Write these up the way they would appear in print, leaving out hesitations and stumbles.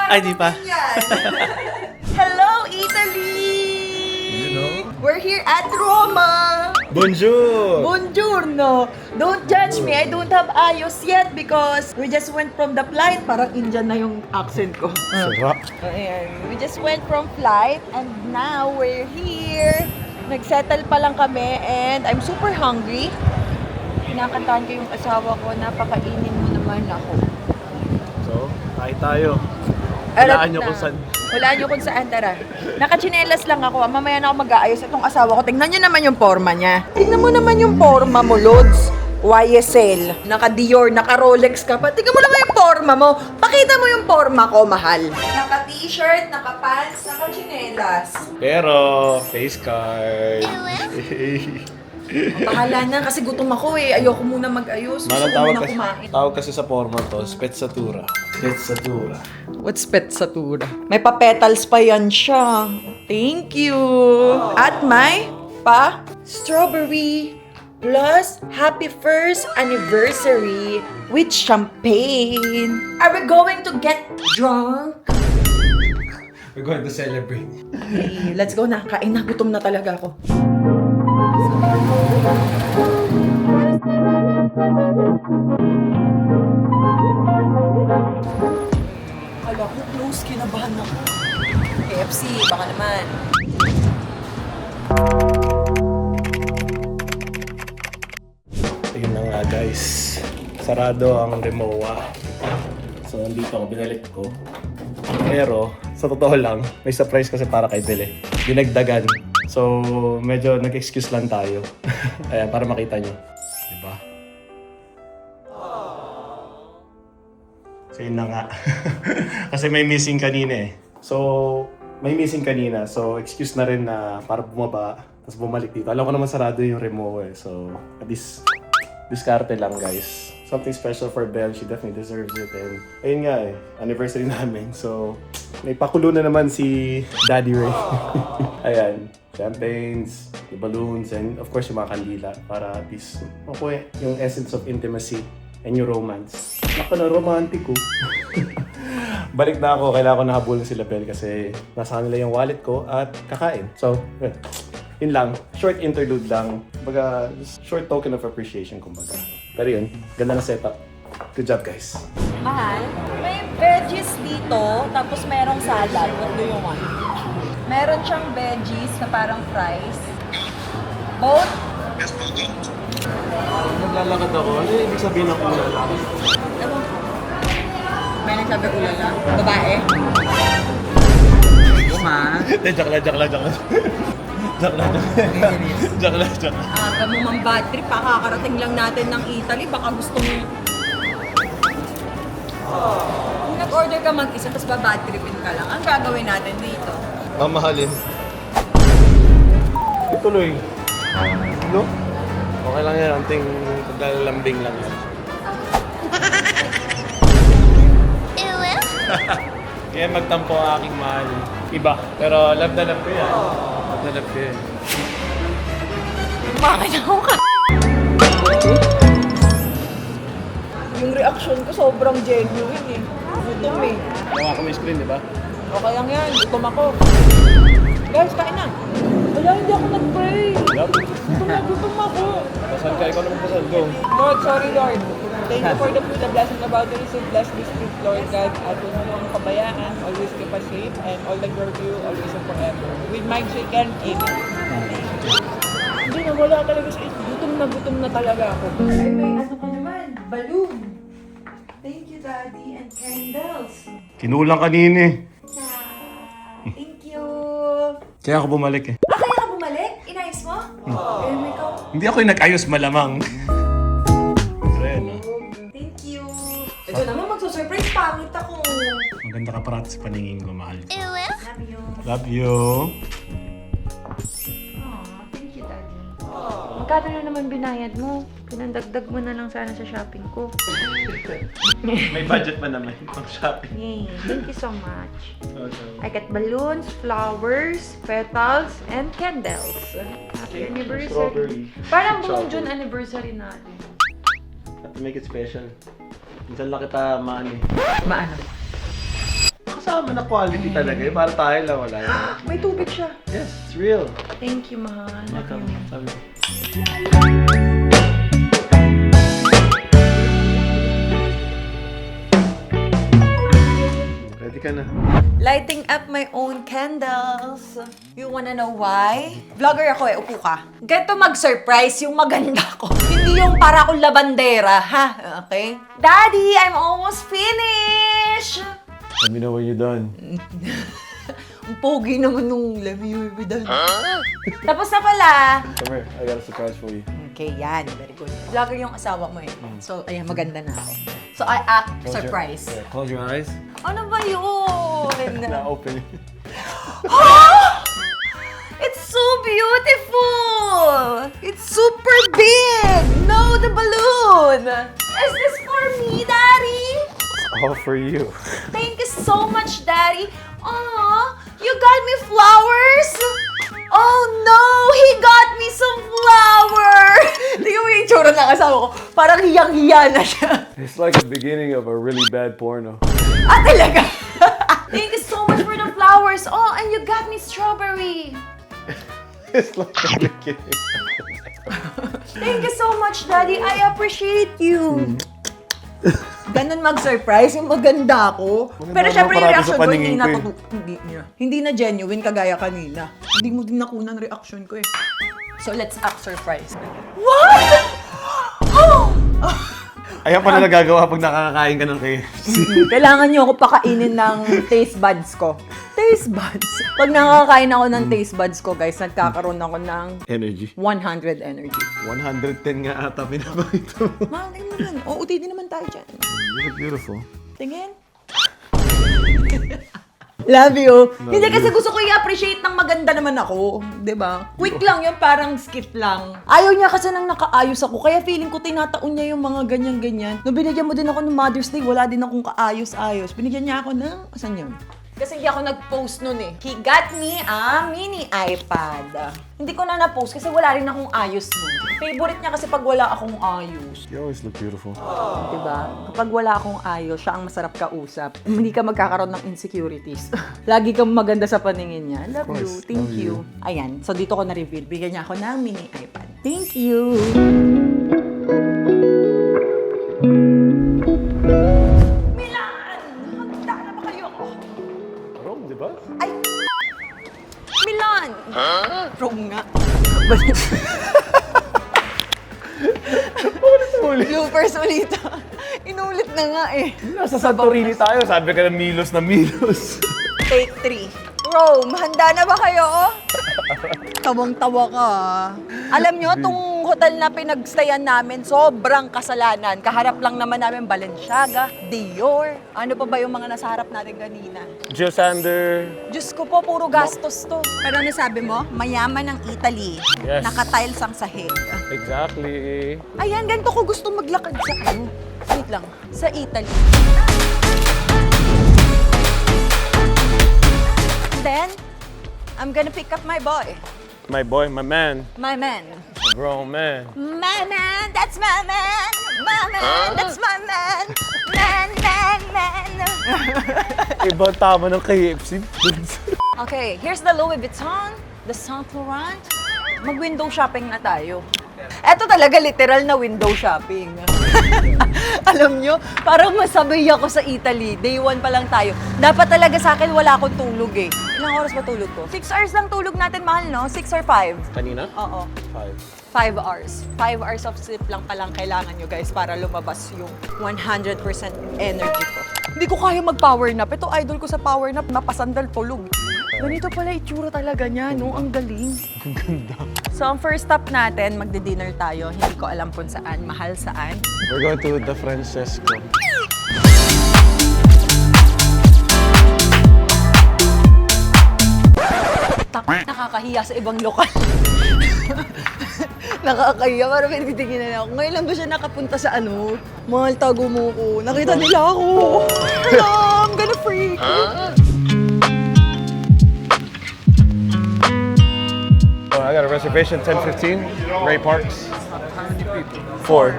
Ay, di pa. Hello, Italy! You know? We're here at Roma! Bonjour! Buongiorno! Don't judge me, I don't have ayos yet because we just went from the flight. Parang Indian na yung accent ko. Sarap. Ayan. We just went from flight and now we're here. Nagsettle pa lang kami and I'm super hungry. Kinakantahan ko yung asawa ko, napakainin mo naman ako. So, kain tayo. Walaan nyo kung saan. Walaan nyo kung saan, tara. Nakachinelas lang ako. Mamaya na ako mag-aayos itong asawa ko. Tingnan nyo naman yung forma niya. Tingnan mo naman yung forma mo, Lods. YSL. Naka-Dior, naka-Rolex ka pa. Tingnan mo naman yung forma mo. Pakita mo yung forma ko, mahal. Naka-t-shirt, naka-pants, naka-chinelas. Pero, face card. Bahala na kasi gutom ako eh. Ayoko muna mag-ayos. Gusto Manang ko tawag muna kasi, kumain. tawag kasi sa forma to, spezzatura. Spezzatura. What's petsatura? May pa-petals pa yan siya. Thank you. At may strawberry plus happy first anniversary with champagne. Are we going to get drunk? We're going to celebrate. Okay, let's go na. Kain na. Gutom na talaga ako. Kala ko close, kinabahan ako. KFC, baka naman. Tingnan na nga guys. Sarado ang Rimowa. So nandito ako, binalik ko. Pero, sa totoo lang, may surprise kasi para kay Dele. Dinagdagan. So, medyo nag-excuse lang tayo. Ayan, para makita nyo. Diba? So yun na nga. Kasi may missing kanina eh. So, may missing kanina. So, excuse na rin na para bumaba, tapos bumalik dito. Alam ko naman sarado yung remote eh. So, at least, diskarte lang guys. Something special for Belle. She definitely deserves it. And ayun nga eh, anniversary namin. So, may pakulo na naman si Daddy Ray. Ayan, champagnes, yung balloons, and of course yung mga kandila para at least makuha yung essence of intimacy and yung romance. Ako na romantiko. Balik na ako, kailangan ko nahabulin sila Belle kasi nasa kanila yung wallet ko at kakain. So, yun lang. Short interlude lang. Kumbaga, short token of appreciation, kumbaga. Pero yun, ganda na setup. Good job, guys. Mahal, may veggies dito, tapos merong salad. What do you want? Meron siyang veggies na parang fries. Both? Naglalakad ako. Ano yung ibig sabihin ng ulala? Ewan ko. May nagsabi ulala? Babae? Ma? Joke lang. Aga mo mang bad trip, kakarating lang natin ng Italy, baka gusto mo... Kung nag-order ka mag-isa, tapos ba-bad tripin ka lang, ang gagawin natin dito? Mamahalin. Ituloy. No? Okay lang yan. Anting paglalambing lang yan. Kaya magtampo ang aking mahal. Iba. Pero love na love ko yan. Love na love ko yan. Bakit ako ka? Yung reaction ko sobrang genuine eh. Gutom eh. Gawa ko may screen, di ba? Okay lang yan, gutom ako. Guys, kain na. Wala, hindi ako nag-pray. Yup. Gutom ako. Pasal ka. Ikaw naman pasal. Go. Lord, sorry Lord. Thank you for the food, the blessing about to receive. Bless this food, Lord God. At huwag mo ang kabayaan. Always keep us safe. And all the glory to you, always and forever. With my chicken, amen. Hindi na, wala talaga sa gutom na talaga ako. Ay, may ano ka naman, balloon. Thank you, Daddy, and candles. Kinulang kanina eh. Thank you. Kaya ako bumalik eh. Ah, kaya ka bumalik? Inayos mo? Eh, may ka. Hindi ako yung nag-ayos malamang. Kaya no? Thank you. Ito naman, magsusurprise. Pangit ako. Maganda ka parati sa paningin ko, mahal. Love you. Love you. Thank you, Daddy. Magkano na naman binayad mo? Pinandagdag mo na lang sana sa shopping ko. May budget pa naman pang shopping. Yay! Thank you so much. I got balloons, flowers, petals, and candles. Happy anniversary. Strawberry. Parang buong Chocolate. June anniversary natin. Have to make it special. Minsan lang kita maano eh. Maano? Kasama na quality talaga eh. Para tayo lang wala yun. May tubig siya. Yes, it's real. Thank you, mahal. Love Welcome. you. Sabi ko. Ready ka na. Lighting up my own candles. You wanna know why? Vlogger ako eh, upo ka. Ganito mag-surprise yung maganda ko. Hindi yung para akong labandera, ha? Okay? Daddy, I'm almost finished! Let me know when you're done. Ang pogi naman nung let me know when done. Tapos na pala. Come here, I got a surprise for you. Okay, yan. Very good. Vlogger yung asawa mo eh. So, ayan, maganda na ako. So, I act surprise. Close your eyes. Ano ba yun? Now open it. It's so beautiful! It's super big! No, the balloon! Is this for me, Daddy? All for you. Thank you so much, Daddy. Aw, you got me flowers? Oh no, he got me some flowers! Tingnan mo yung itsura ng asawa ko. Parang hiyang-hiya na siya. It's like the beginning of a really bad porno. Ah, talaga? Thank you so much for the flowers. Oh, and you got me strawberry. It's like the beginning. Thank you so much, Daddy. I appreciate you. Ganun mag-surprise, yung maganda ako. Maganda Pero naman syempre yung parati sa reaction ko, hindi paningin na, ko hindi na genuine kagaya kanina. Hindi mo din nakunan reaction ko eh. So let's act surprise. What? Oh! Ayan pala nagagawa pag nakakakain ka ng KFC. Kailangan niyo ako pakainin ng taste buds ko. Taste buds? Pag nakakain ako ng taste buds ko, guys, nagkakaroon ako ng Energy. 100 energy. 110 nga ata pinapakita mo. Mahal, tingnan mo yan. Oo, titi naman tayo dyan. You look beautiful. Tingin. Love you. Hindi kasi gusto ko i-appreciate ng maganda naman ako. 'Di ba? Quick lang yun, parang skit lang. Ayaw niya kasi nang nakaayos ako. Kaya feeling ko tinataon niya yung mga ganyan-ganyan. Nung binigyan mo din ako ng Mother's Day, wala din akong kaayos-ayos. Binigyan niya ako ng... Asan yun? Kasi hindi ako nag-post nun eh. He got me a mini iPad. Hindi ko na na-post kasi wala rin akong ayos nun. Favorite niya kasi pag wala akong ayos. You always look beautiful. Diba? Kapag wala akong ayos, siya ang masarap kausap. Hindi ka magkakaroon ng insecurities. Lagi kang maganda sa paningin niya. Love you. course, Thank love you. Ayan. So, dito ko na-reveal. Bigyan niya ako ng mini iPad. Thank you. Milan! Handa na ba kayo? Rome, di ba? Ay! Milan! Rome nga. Bloopers ulit. Inulit na nga eh. Nasa Santorini tayo, sabi ka na Milos na Milos. Take 3. Rome, handa na ba kayo? Tawang-tawa ka. Alam nyo, tong hotel na pinagstayan namin, sobrang kasalanan. Kaharap lang naman namin Balenciaga, Dior. Ano pa ba yung mga nasa harap natin kanina? Jill Sander. Diyos ko po, puro gastos to. Pero ano sabi mo? Mayaman ng Italy. Yes. Naka-tiles ang sahig. Exactly. Ayan, ganito ko gusto maglakad sa ano. Wait lang, sa Italy. Then, I'm gonna pick up my boy. My boy, my man. My man. A grown man. My man, that's my man. My man, that's my man. Man, man, man. Ibang tama ng KFC. Okay, here's the Louis Vuitton, the Saint Laurent. Mag-window shopping na tayo. Eto talaga literal na window shopping. Alam nyo, parang masabay ako sa Italy. Day 1 pa lang tayo. Dapat talaga sa akin wala akong tulog eh. Ilang oras ba tulog ko? 6 hours lang tulog natin, mahal, no? 6 or 5? Kanina? Oo. 5. 5 hours. 5 hours of sleep lang palang kailangan nyo guys para lumabas yung 100% energy ko. Hindi ko kaya mag-power nap. Ito idol ko sa power nap, napasandal tulog. Ganito pala itsura talaga niya, no? Ang galing. Ang ganda. So, ang first stop natin, magdi-dinner tayo. Hindi ko alam kung saan, mahal saan. We're going to the Francesco. Nakakahiya sa ibang lokal. Nakakahiya, parang pinitigin na ako. Ngayon lang ba siya nakapunta sa ano? Mahal, tago mo ko. Nakita nila ako. Hello, I'm gonna freak. Oh, I got a reservation, 10:15, Ray Parks. 4.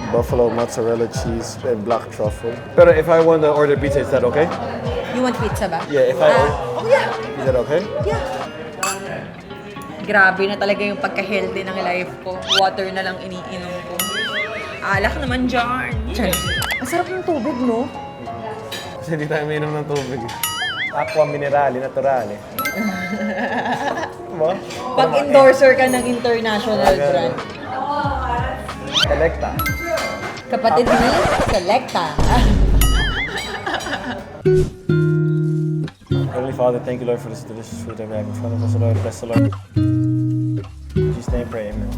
Buffalo mozzarella cheese and black truffle. But if I want to order pizza, is that okay? You want pizza ba? Yeah, if I order, Oh yeah, is that okay? yeah. Grabe na talaga yung pagka-healthy ng life ko. Water na lang iniinom ko. Alak naman dyan. Masarap yung tubig, no? Kasi hindi tayo mainom ng tubig. Aqua minerale, naturale. Diba? Pag-endorser ka ng international brand. Selecta. Kapatid ni Selecta. Heavenly Father, thank you, Lord, for this delicious food that we have in front of us, Lord. Bless the Lord. In Jesus' name, pray, amen.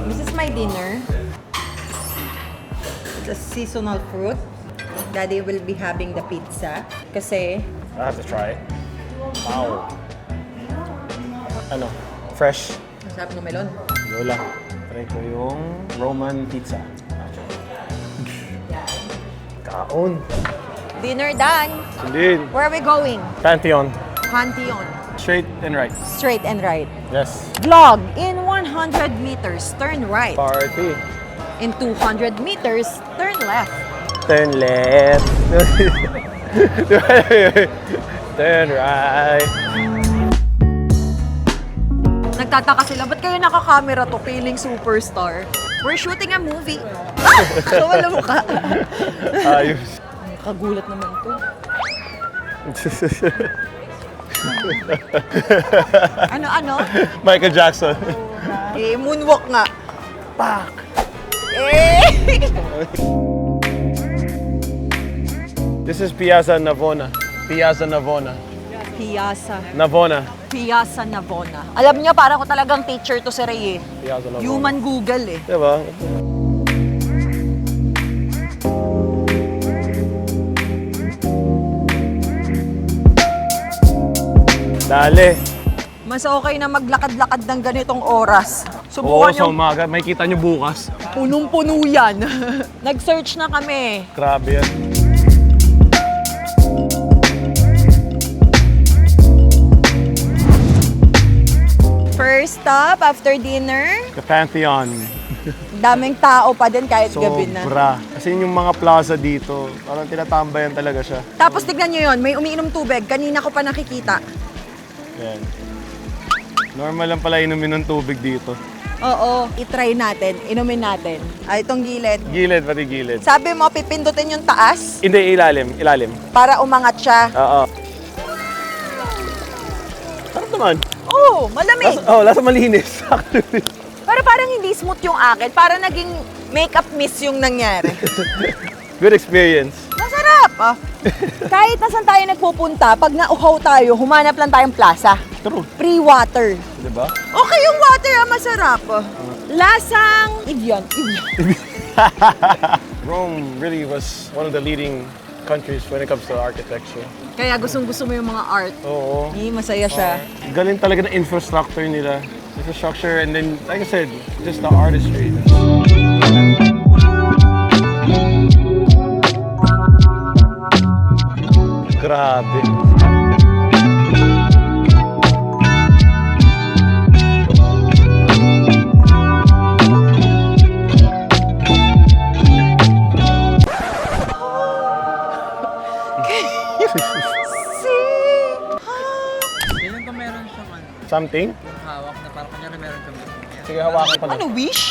This is my dinner. It's a seasonal fruit. Daddy will be having the pizza. Kasi, I have to try it. Wow. Ano? Fresh. masarap ng melon. Lola. Try ko yung Roman pizza. Kaon. Dinner done. Indeed. Where are we going? Pantheon. Pantheon. Straight and right. Straight and right. Yes. Vlog. In 100 meters, turn right. Party. In 200 meters, turn left. Turn left. Turn right. Nagtataka sila, ba't kayo nakakamera to? Feeling superstar. We're shooting a movie. Wala mo ka. Ayos. Kagulat naman to. Ano? Michael Jackson. Eh, moonwalk nga. Pak! Eh! This is Piazza Navona. Piazza Navona. Piazza. Navona. Piazza Navona. Alam niyo, parang ko talagang teacher to si Ray eh. Piazza Navona. Human Google eh. Diba? Dali. Mas okay na maglakad-lakad ng ganitong oras. Oo, Subukan sa yung umaga. May kita nyo bukas. punong-puno yan. Nag-search na kami. Grabe yan. First stop after dinner. The Pantheon. Daming tao pa din kahit gabi na. Sobra. Kasi yung mga plaza dito, parang tinatambayan talaga siya. Tapos tignan nyo yun, may umiinom tubig. Kanina ko pa nakikita. Yan. Normal lang pala inumin ng tubig dito. Oo, itry natin, inumin natin. Ay, itong gilid. Gilid, pati gilid. Sabi mo, pipindutin yung taas Hindi, ilalim. para umangat siya. Oo. Sarap naman. Oo, malamig. Lasa malinis. Pero parang hindi smooth yung akin. Parang naging makeup mist yung nangyari. Good experience. Masarap! Ah. Kahit nasan tayo nagpupunta, pag nauhaw tayo, humanap lang tayong plaza. True. Free water. Diba? Okay yung water, masarap. Lasang Evian. Rome really was one of the leading countries when it comes to architecture. Kaya gustong-gusto mo yung mga art. Oo. Masaya siya. Galing talaga ng infrastructure nila. Infrastructure and then, like I said, just the artistry. Grabe. Kailan ba meron siyang ano, Something? hawak na parang kanya na meron siyang Sige, hawakan ko na. Ano, wish?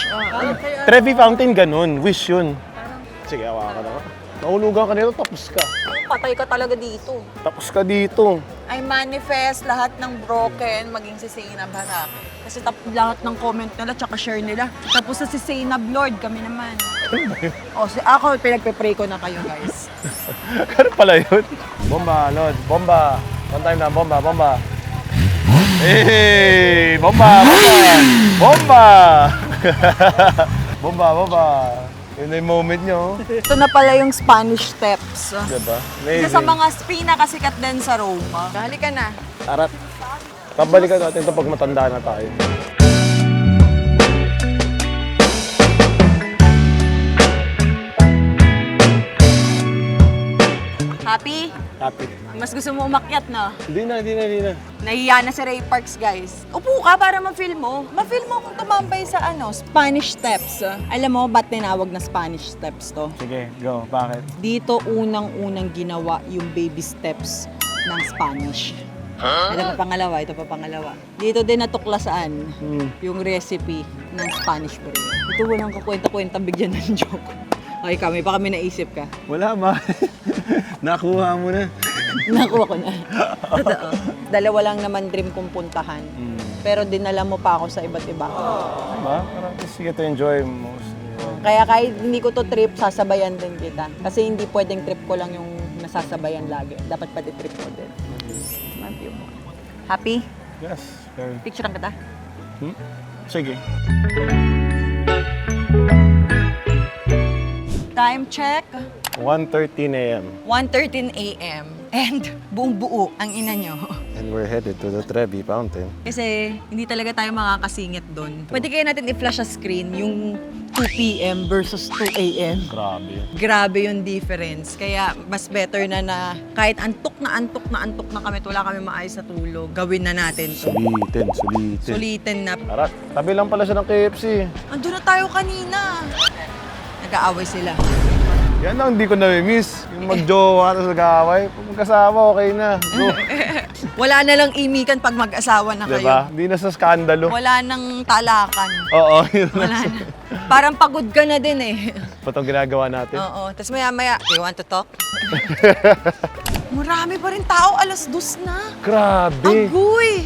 Trevi Fountain, ganun. Wish yun. Sige, hawakan ako. Nahulugan ka nito, tapos ka. Patay ka talaga dito. Tapos ka dito. I manifest lahat ng broken maging si Zainab Harake. Kasi lahat ng comment nila tsaka share nila. Tapos sa si Zainab Lord, kami naman. Ako, pinagpe-pray ko na kayo, guys. Ganun pala yun. Bomba, Lord. Bomba. One time na, bomba, bomba. Hey! Bomba, bomba! Bomba! Bomba, bomba. Yun na yung moment nyo. Ito na pala yung Spanish Steps. Diba? Isa sa Amazing. mga pinakasikat din sa Roma. Halika na. Arat. Pabalikan natin ito pag matanda na tayo. Happy? Happy. Mas gusto mo umakyat, no? Hindi na. Nahiya na si Ray Parks, guys. Upo ka para ma-feel mo. Ma-feel mo kung tumambay sa Spanish Steps. Alam mo, ba't tinawag na Spanish Steps to? Sige, go. Bakit? Dito unang-unang ginawa yung baby steps ng Spanish. Ito pa pangalawa. Dito din natuklasan yung recipe ng Spanish bread. Ito walang kakwenta-kwenta bigyan ng joke. Okay, may pa kami naisip ka. Wala ba? Nakuha mo na. Nakuha ko na. Totoo. Dalawa lang naman dream kong puntahan. Pero dinala mo pa ako sa iba't iba. Diba? Parang just get to enjoy most. Kaya kahit hindi ko to trip, sasabayan din kita. Kasi hindi pwedeng trip ko lang yung nasasabayan lagi. Dapat pati trip ko din. Happy? Yes. Very. Picture kita. Sige. Time check. 1:13 a.m. 1:13 a.m. And buong buo ang ina nyo. And we're headed to the Trevi Fountain. Kasi hindi talaga tayo makakasingit doon. Pwede kaya natin i-flash sa screen yung 2 p.m. versus 2 a.m. Grabe. Grabe yung difference. Kaya mas better na kahit antok na kami at wala kami maayos na tulog, gawin na natin to. Sulitin. Sulitin na. Arat, tabi lang pala siya ng KFC. Andun na tayo kanina. Nag-aaway sila. Yan lang, hindi ko na-miss. Yung mag-jowa, tapos nag-aaway. Pag magkasama, okay na. Go. Wala na lang imikan pag mag-asawa na kayo. Diba? Hindi na sa skandalo. Wala nang talakan. Oo, yun Wala na. Parang pagod ka na din eh. pa itong ginagawa natin. Oo. Tapos maya-maya, you want to talk? Marami pa rin tao, 2:00 na. Grabe. Agoy!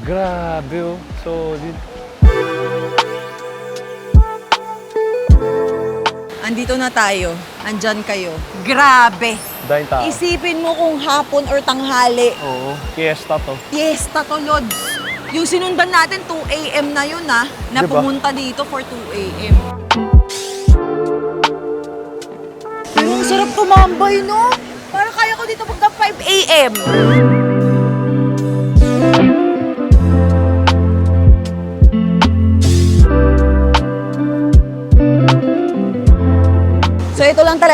Grabe, oh. Solid. Andito na tayo. Andyan kayo. Grabe! Dahil tao. Isipin mo kung hapon or tanghali. Oo, fiesta to. Fiesta to, Lods. Yung sinundan natin, 2 a.m. na yun, ha? Na Diba? pumunta dito for 2 a.m. Pero ang sarap tumambay, no? Para kaya ko dito magka 5 a.m.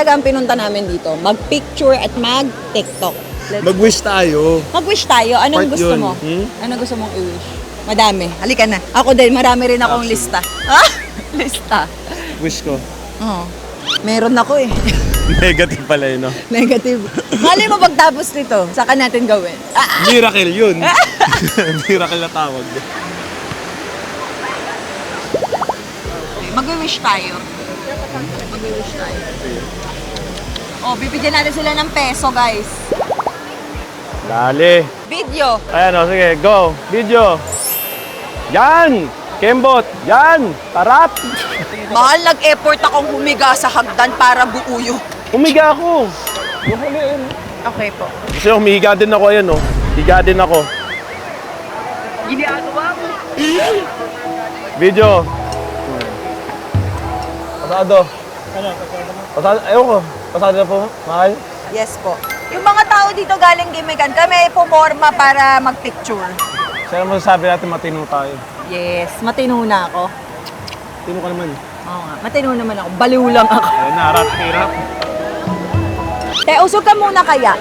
talaga ang pinunta namin dito. Mag-picture at mag-TikTok. Mag-wish tayo. Mag-wish tayo. Anong Part gusto yun. mo? Hmm? Anong gusto mong i-wish? Madami. Halika na. Ako din, marami rin akong lista. Ah, lista. Wish ko. Oo. Meron ako eh. Negative pala yun, no? Negative. Mali mo pagtapos nito, saka natin gawin. Ah, Miracle yun. Miracle na tawag. mag-wish tayo. Mag-wish tayo. Oh, bibigyan natin sila ng peso, guys. Dali. Video. Ayan o, sige, go. Video. Yan! Kembot! Yan! Tarap! Mahal, nag-effort akong humiga sa hagdan para buuyo. Umiga ako. Bukuliin. Okay po. Kasi humiga din ako, ayan o. Higa din ako. Ginagawa mo. Video. Pasado. Pasado, ayun ko. Pasado na po, mahal. Yes po. Yung mga tao dito galing Gimigan, kami pumorma para mag-picture. Sino masasabi natin matino tayo? Yes, matino na ako. Tino ka naman. Oo nga, matino naman ako. Baliw lang ako. Ayun na, harap, hirap. Te, usog ka muna kaya.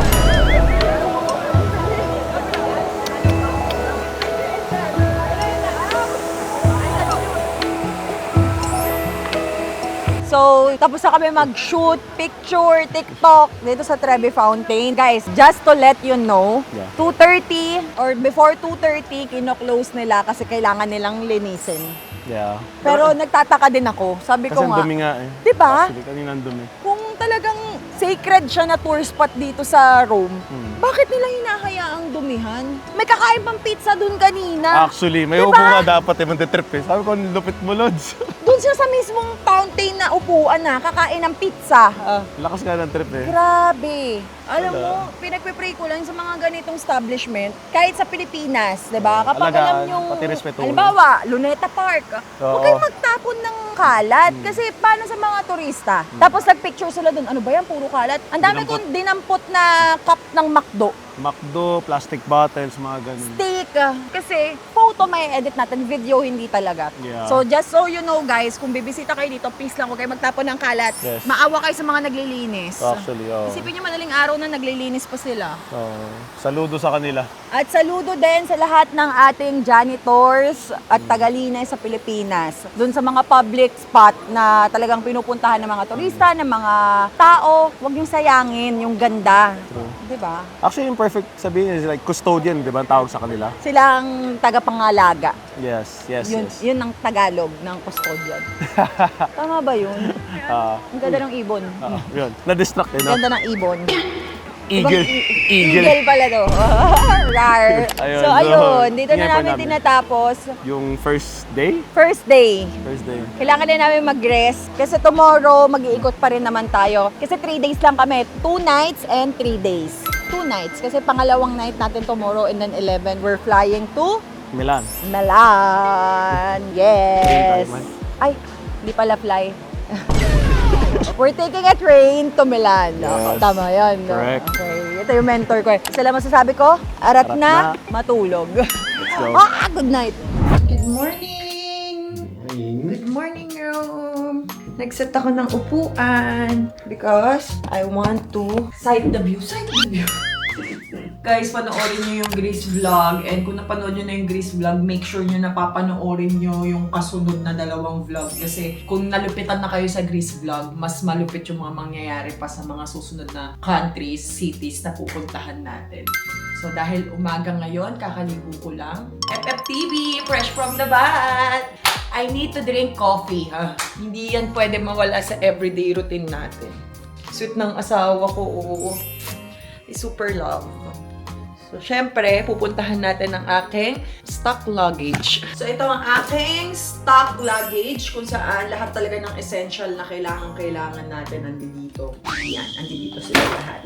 So, tapos na kami mag-shoot, picture, TikTok dito sa Trevi Fountain. Guys, just to let you know, Yeah. 2:30 or before 2:30, kino-close nila kasi kailangan nilang linisin. Yeah. Pero nagtataka din ako. Sabi Kasi ko ang nga, dumi nga eh. diba? Actually, kanina ang dumi. Kung talagang sacred siya na tour spot dito sa Rome, bakit nila hinahayaang dumihan? May kakain pang pizza dun kanina. Actually, may Diba? upo nga dapat eh, mantitrip eh. Sabi ko, lupit mo, Lods. Dun siya sa mismong fountain na upuan na, kakain ng pizza. Lakas nga ng trip eh. Grabe. Alam mo, pinagpipray ko lang sa mga ganitong establishment, kahit sa Pilipinas, di ba? Kapag Alagaan, alam yung, pati respetuhin. halimbawa, Luneta Park, huwag Oo. kayong magtapon ng kalat. Kasi paano sa mga turista? Tapos nagpicture sila dun, ano ba yan, puro kalat. Ang dami Dinampot. kong dinampot na cup ng McDo. McDo, plastic bottles, mga ganun. Steak. Kasi photo may edit natin, video hindi talaga. Yeah. So just so you know guys, kung bibisita kayo dito, please lang huwag kayo magtapon ng kalat. Yes. Maawa kayo sa mga naglilinis. Actually, oo. Isipin nyo madaling araw na naglilinis pa sila. Oo. Saludo sa kanila. At saludo din sa lahat ng ating janitors at tagalinis sa Pilipinas. Doon sa mga public spot na talagang pinupuntahan ng mga turista, ng mga tao, huwag yung sayangin yung ganda. True. Di ba? Actually, yung perfect sabihin is like custodian, di ba, ang tawag sa kanila? Silang tagapangalaga. Yes, yes, Yun, yes. yun ang Tagalog ng custodian. Tama ba yun? Ah, Ang ganda ng ibon. yun. Na-distract eh, no? Ganda ng ibon. Eagle. Eagle pala to. Rar. Ayun, So so, ayun, dito na ingay pa namin namin. tinatapos. Yung first day? First day. First day. Kailangan din namin mag-rest kasi tomorrow mag-iikot pa rin naman tayo. Kasi 3 days lang kami. 2 nights and 3 days. 2 nights. Kasi pangalawang night natin tomorrow and then 11 we're flying to Milan. Milan. Yes. Train tayo, man. Ay, di pala fly. We're taking a train to Milan. Yes. Tama yan. No? Correct. Okay. Ito yung mentor ko. Sila masasabi ko, arat Arat na, na. matulog. Let's go. Good night. Good morning. Good morning, room. Nag-set ako ng upuan because I want to sight the view. Sight the view. Guys, panoorin nyo yung Greece vlog. And kung napanood nyo na yung Greece vlog, make sure nyo napapanoorin nyo yung kasunod na 2 vlog. Kasi kung nalupitan na kayo sa Greece vlog, mas malupit yung mga mangyayari pa sa mga susunod na countries, cities na pupuntahan natin. So dahil umaga ngayon, kakaligo ko lang. FFTV, fresh from the bath! I need to drink coffee, ha? Hindi yan pwede mawala sa everyday routine natin. Sweet ng asawa ko, oo. Super love. So, syempre, pupuntahan natin ang aking stock luggage. So, ito ang aking stock luggage kung saan lahat talaga ng essential na kailangan natin nandito. Yan, nandito sila lahat.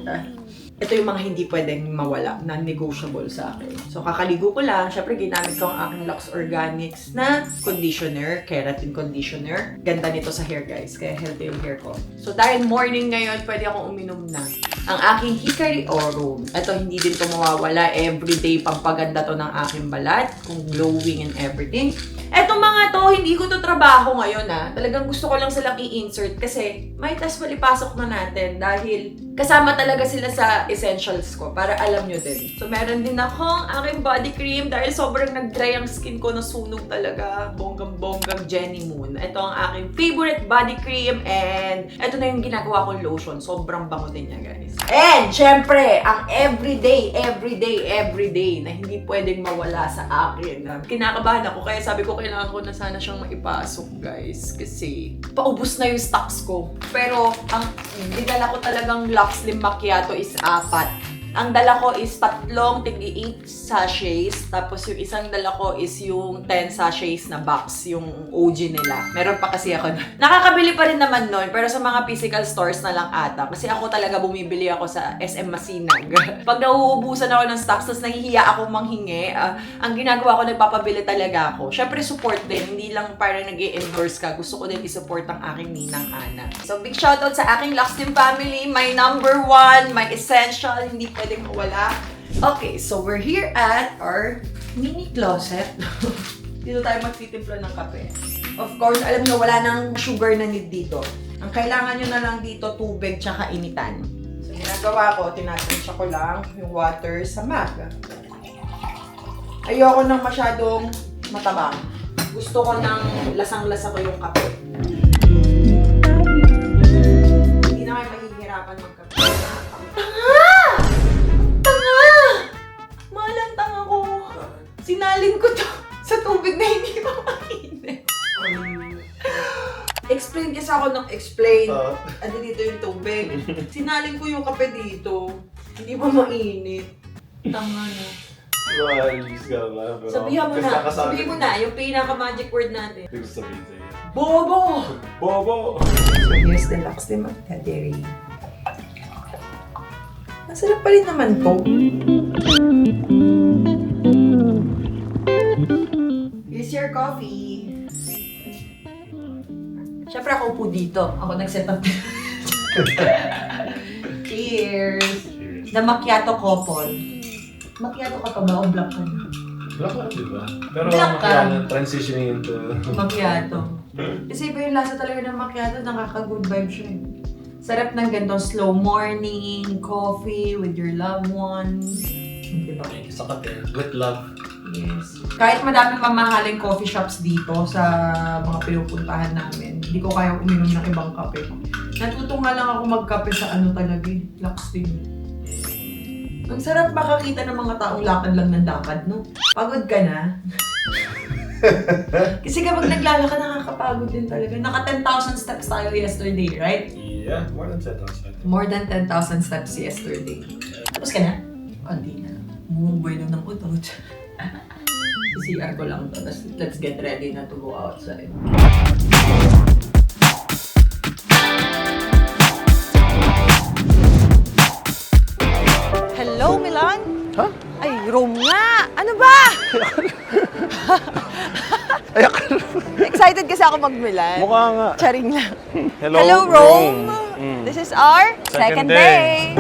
Ito yung mga hindi pwedeng mawala, non-negotiable sa akin. So, kakaligo ko lang. Syempre, ginamit ko ang aking Lux Organics na conditioner, keratin conditioner. Ganda nito sa hair, guys. Kaya healthy yung hair ko. So, dahil morning ngayon, pwede akong uminom na ang aking Hikari Oro. Ito, hindi din ito mawawala. Everyday, pampaganda to ng aking balat. Kung glowing and everything. Ito Etong mga to, hindi ko to trabaho ngayon Talagang gusto ko lang silang i-insert kasi might as well ipasok na natin dahil kasama talaga sila sa essentials ko para alam nyo din. So meron din akong aking body cream dahil sobrang nag-dry ang skin ko, nasunog talaga. Bonggang-bonggang Jenny Moon. Ito ang aking favorite body cream and ito na yung ginagawa kong lotion. Sobrang bango din niya, guys. And syempre, ang everyday na hindi pwedeng mawala sa akin. Kinakabahan ako kaya sabi ko kailangan ko na sana siyang maipasok, guys. Kasi paubos na yung stocks ko. Pero ang dinala ko talagang Lux Slim Macchiato is 4. Ang dala ko is 3 tig-8 sachets. Tapos yung isang dala ko is yung 10 sachets na box, yung OG nila. Meron pa kasi ako na. Nakakabili pa rin naman nun, pero sa mga physical stores na lang ata. Kasi ako talaga bumibili ako sa SM Masinag. Pag nauubusan ako ng stocks, tapos nahihiya ako manghingi, ang ginagawa ko, nagpapabili talaga ako. Syempre support din, hindi lang parang nag-i-endorse ka. Gusto ko din i-support ang aking ninang Ana. So big shoutout sa aking Lux Slim family, my number 1, my essential, hindi pwedeng mawala. Okay, so we're here at our mini closet. Dito tayo magtitimpla ng kape. Of course, alam nyo, wala nang sugar na need dito. Ang kailangan nyo na lang dito, tubig tsaka initan. So, ginagawa ko, tinatansya ko lang yung water sa mug. Ayoko nang masyadong matabang. Gusto ko nang lasang-lasa ko yung kape. Hindi na kayo mahihirapan magkape. Sinalin ko to sa tubig na hindi pa mainit. Explain kasi ako ng explain. Andi dito yung tubig. Sinalin ko yung kape dito. Hindi pa mainit. Tama no. Sabihan mo na yung pinaka-magic word natin. Bobo! Bobo! Here's the Lux Slim Macchiato. Masarap pa rin naman to. Here's your coffee. Siyempre ako upo dito. Ako nag-set up. Cheers! The Macchiato couple. Macchiato ka pa ba o black ka na? Black ka, diba? Pero Black ka. transitioning into... Macchiato. Kasi iba yung lasa talaga ng macchiato, nakaka-good vibe siya. Sarap ng ganitong slow morning, coffee with your loved ones. Diba? Sa kape, with love. Yes. Kahit madaming mamahaling coffee shops dito sa mga pinupuntahan namin, hindi ko kaya uminom ng ibang kape. Natuto nga lang ako magkape sa talaga Lux Slim. Ang sarap makakita ng mga taong lakad lang ng lakad, no? Pagod ka na. Kasi kapag naglalakad, nakakapagod din talaga. Naka 10,000 steps tayo yesterday, right? Yeah, more than 10,000. More than 10,000 steps yesterday. Tapos ka na? Hindi na. Mumubuhay lang ng utot. CR ko lang to. Tapos let's get ready na to go outside. Hello, Milan? Huh? Ay, Rome nga! Ano ba? Excited kasi ako mag-Milan. Mukha nga. Charing lang. Hello, Rome! Mm. This is our Second second day.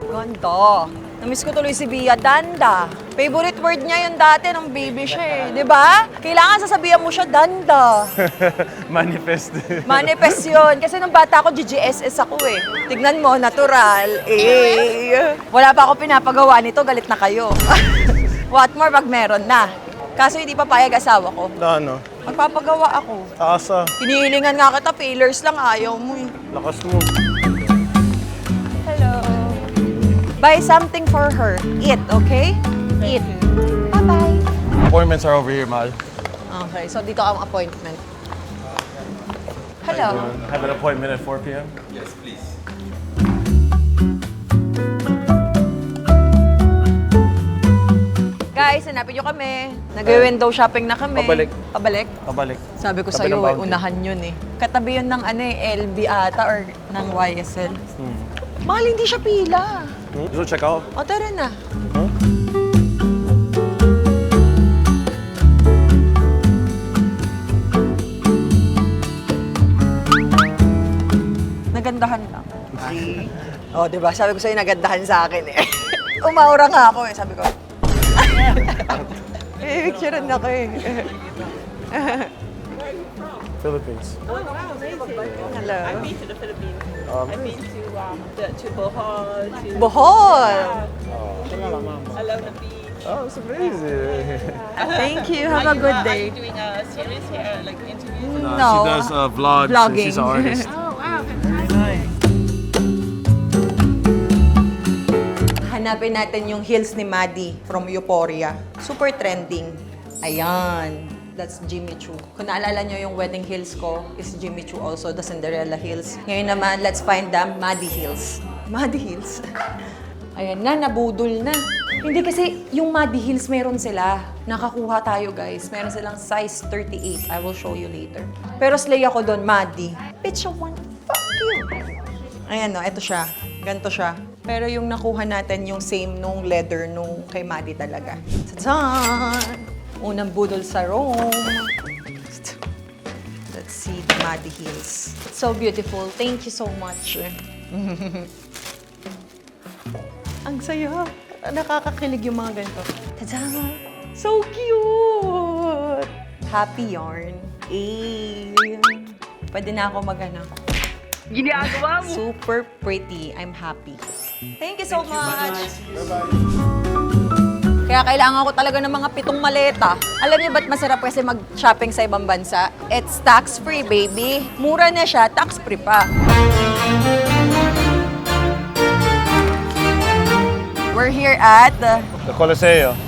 Ganda. Namiss ko tuloy si Bia. Danda. Favorite word niya yung dati nung baby siya eh. Di ba? Kailangan sasabihan mo siya, danda. Manifest. Manifest yun. Kasi nung bata ako, GGSS ako eh. Tignan mo, natural. Eh. Wala pa ako pinapagawa nito, galit na kayo. What more pag meron na? Kaso hindi pa payag asawa ko. Ano? Magpapagawa ako. Asa. Hinihilingan nga kita, failures lang, ayaw mo eh. Lakas mo. Hello. Buy something for her. Eat, okay? Eat. Bye-bye. Appointments are over here, Mal. Okay, so dito ang appointment. Hello. Have an appointment at 4 p.m.? Guys, hanapin nyo kami. Nag-window shopping na kami. Pabalik. Pabalik? Pabalik. Sabi ko Tabi sa'yo, ng bounty. unahan yun eh. Katabi yun ng LB ata or ng YSL. Mahal, hindi siya pila. So check out. O, tara na. Nagandahan lang. O, di ba? Sabi ko sa'yo, nagandahan sa akin eh. Umaura nga ako eh. Sabi ko, picturean ako eh. Philippines. Hello. I've been to the Philippines. I've been to Bohol, to Bohol! Alona Beach. Oh, it's amazing. Thank you. Have a good Are day. you doing a series here, like interviews? No. She does vlogs. Vlogging. She's an artist. Oh wow, Hanapin natin yung heels ni Maddie from Euphoria. Super trending. Ayan. That's Jimmy Choo. Kung naalala nyo yung wedding heels ko, is Jimmy Choo also, the Cinderella heels. Ngayon naman, let's find the Maddie heels. Maddie heels. Ayan na, nabudol na. Hindi kasi yung Maddie heels meron sila. Nakakuha tayo guys. Meron silang size 38. I will show you later. Pero slay ako doon, Maddie. Bitch, I want fuck you. Ayan no, eto siya. Ganto siya. Pero yung nakuha natin yung same nung leather nung kay Maddie talaga. Tadaan! Unang budol sa Rome. Let's see the Maddie heels. So beautiful. Thank you so much. Ang saya. Nakakakilig yung mga ganito. Tadaan! So cute! Happy yarn. Eh. Pwede na ako mag-ano. ginagawa mo. Super pretty. I'm happy. Thank you so much. Kaya kailangan ko talaga ng mga 7 maleta. Alam niyo ba't masarap kasi mag-shopping sa ibang bansa? It's tax-free, baby. Mura na siya, tax-free pa. We're here at the The Colosseum.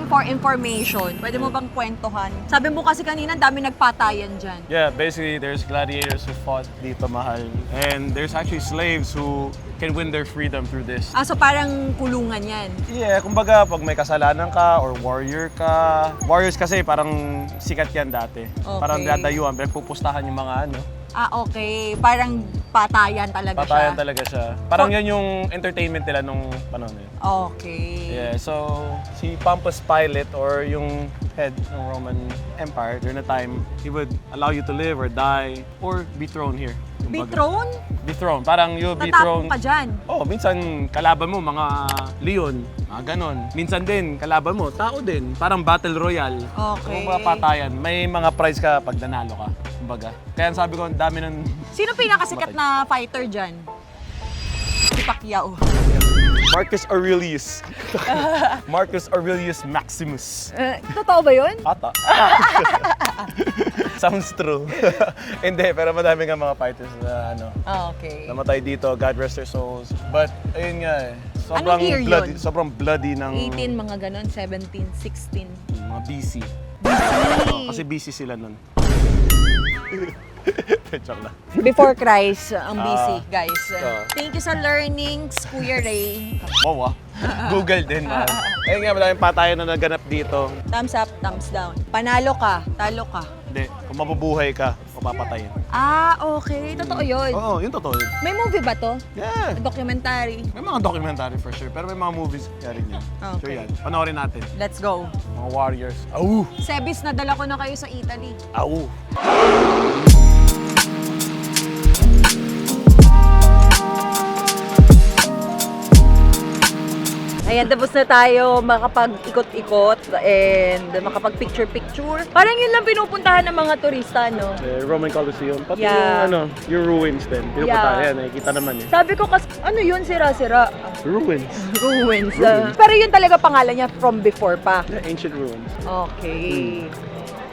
For information, pwede mo bang kwentuhan? Sabi mo kasi kanina, dami nagpatayan dyan. Yeah, basically there's gladiators who fought dito mahal. And there's actually slaves who can win their freedom through this. Ah, so parang kulungan yan. Yeah, kumbaga pag may kasalanan ka or warrior ka. Warriors kasi parang sikat yan dati. Okay. Parang dadayuan, pinagpupustahan yung mga ano. Ah, okay. Parang patayan talaga Patayan siya. talaga siya. Parang yan yung entertainment nila nung panahon na yun. Okay. Yeah, so si Pompous Pilate or yung head ng Roman Empire during the time, he would allow you to live or die or be thrown here. Be Kumbaga. thrown? Be thrown. Parang you'll be Tatapon thrown. ka dyan. Oh, minsan kalaban mo mga leon, mga ganon. Minsan din kalaban mo tao din, parang battle royale. Okay. Kung mga patayan, may mga prize ka pag nanalo ka. Kumbaga. Kaya sabi ko, ang dami ng Sino pinakasikat na fighter dyan? Si Pacquiao. Marcus Aurelius. Marcus Aurelius Maximus. Totoo ba yun? Ata. Sounds true. Hindi, pero madami nga mga fighters na ano, Okay. namatay dito, God rest their souls. But ayun nga eh, sobrang Anong year bloody, yun? sobrang bloody ng 18, mga ganon, 17, 16. mga BC. Oh, kasi BC sila nun. Joke lang. Before Christ, ang BC, guys. ah. Thank you sa learnings, Kuya Ray. Wow ah. Google din. Ayun nga, madaming patayan na naganap dito. Thumbs up, thumbs down. Panalo ka, talo ka. Hindi, kung mabubuhay ka, mapapatayin. Ah, okay. Totoo yun. Oo, yun totoo yun. May movie ba to? Yeah. Documentary. May mga documentary for sure, pero may mga movies kaya rin yan. So Okay. yan, panoorin natin. Let's go. Mga warriors. Au! Sebis, nadala ko na kayo sa Italy. Au! Ayan, tapos na tayo makapag-ikot-ikot and makapag-picture-picture. Parang yun lang pinupuntahan ng mga turista, no? The Roman Colosseum, pati Yeah. yung ruins din. Pinupuntahan yan, nakikita naman eh. Sabi ko kasi, ano yun, sira-sira? Ruins. Ruins. Pero yun talaga pangalan niya from before pa. Yeah, ancient ruins. Okay.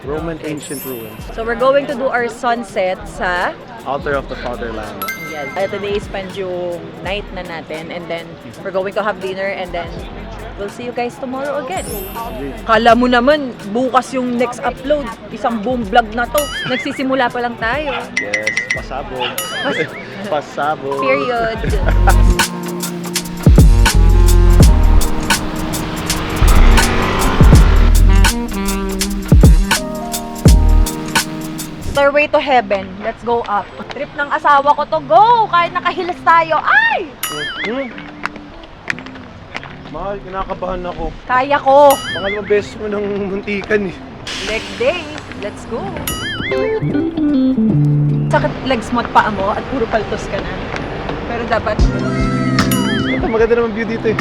Roman ancient ruins. So we're going to do our sunset sa... Altar of the Fatherland. Yes. Today spend yung night na natin and then we're going to have dinner and then we'll see you guys tomorrow again. Kala mo naman, bukas yung next upload. Isang boom vlog na to. Nagsisimula pa lang tayo. Yes, pasabog. Pasabog. Period. Stairway to heaven. Let's go up. Trip ng asawa ko to. Go! Kahit nakahilas tayo. Ay! Mahal, kinakabahan ako. Kaya ko. Pangalawang beses mo ng muntikan eh. Leg day. Let's go. Sakit legs mo at paa mo at puro paltos ka na. Pero dapat... Ito, maganda naman view dito eh.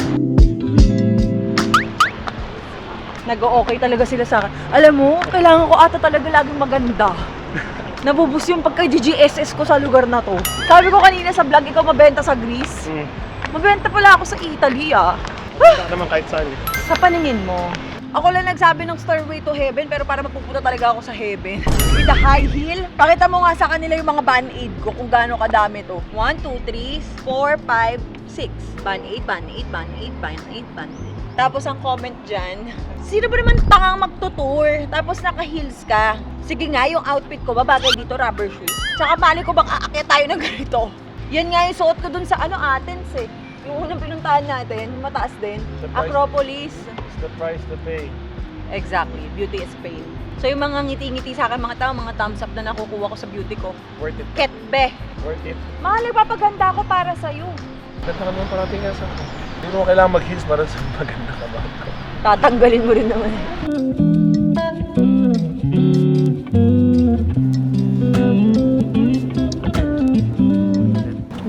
Nag-o-okay talaga sila sa akin. Alam mo, kailangan ko ata talaga laging maganda. Nabubus yung pagka-GGSS ko sa lugar na to. Sabi ko kanina sa vlog, ikaw mabenta sa Greece. Mabenta pala ako sa Italy Wala naman kahit saan eh. Sa paningin mo, ako lang nagsabi ng Stairway to Heaven, pero para mapupunta talaga ako sa heaven. With the high heel, pakita mo nga sa kanila yung mga band-aid ko kung gaano kadami to. 1, 2, 3, 4, 5, 6. Band-aid, band-aid, band-aid, band-aid, band-aid. Tapos ang comment dyan, sino ba naman tangang magtutour? Tapos naka-heels ka. Sige nga, yung outfit ko, babagay dito, rubber shoes. Tsaka mali ko bang aakyat tayo ng ganito? Yan nga yung suot ko dun sa Athens eh. Yung unang pinuntahan natin, mataas din. Acropolis. It's the price to pay. Exactly, beauty is pain. So yung mga ngiti-ngiti sa akin mga tao, mga thumbs up na nakukuha ko sa beauty ko. Worth it. Ketbe! Worth it. Mahal, papaganda ko para sa'yo. Ganda ka naman parating nga sa ako. Hindi mo kailangan mag-heels para sa maganda ka ba? Tatanggalin mo rin naman.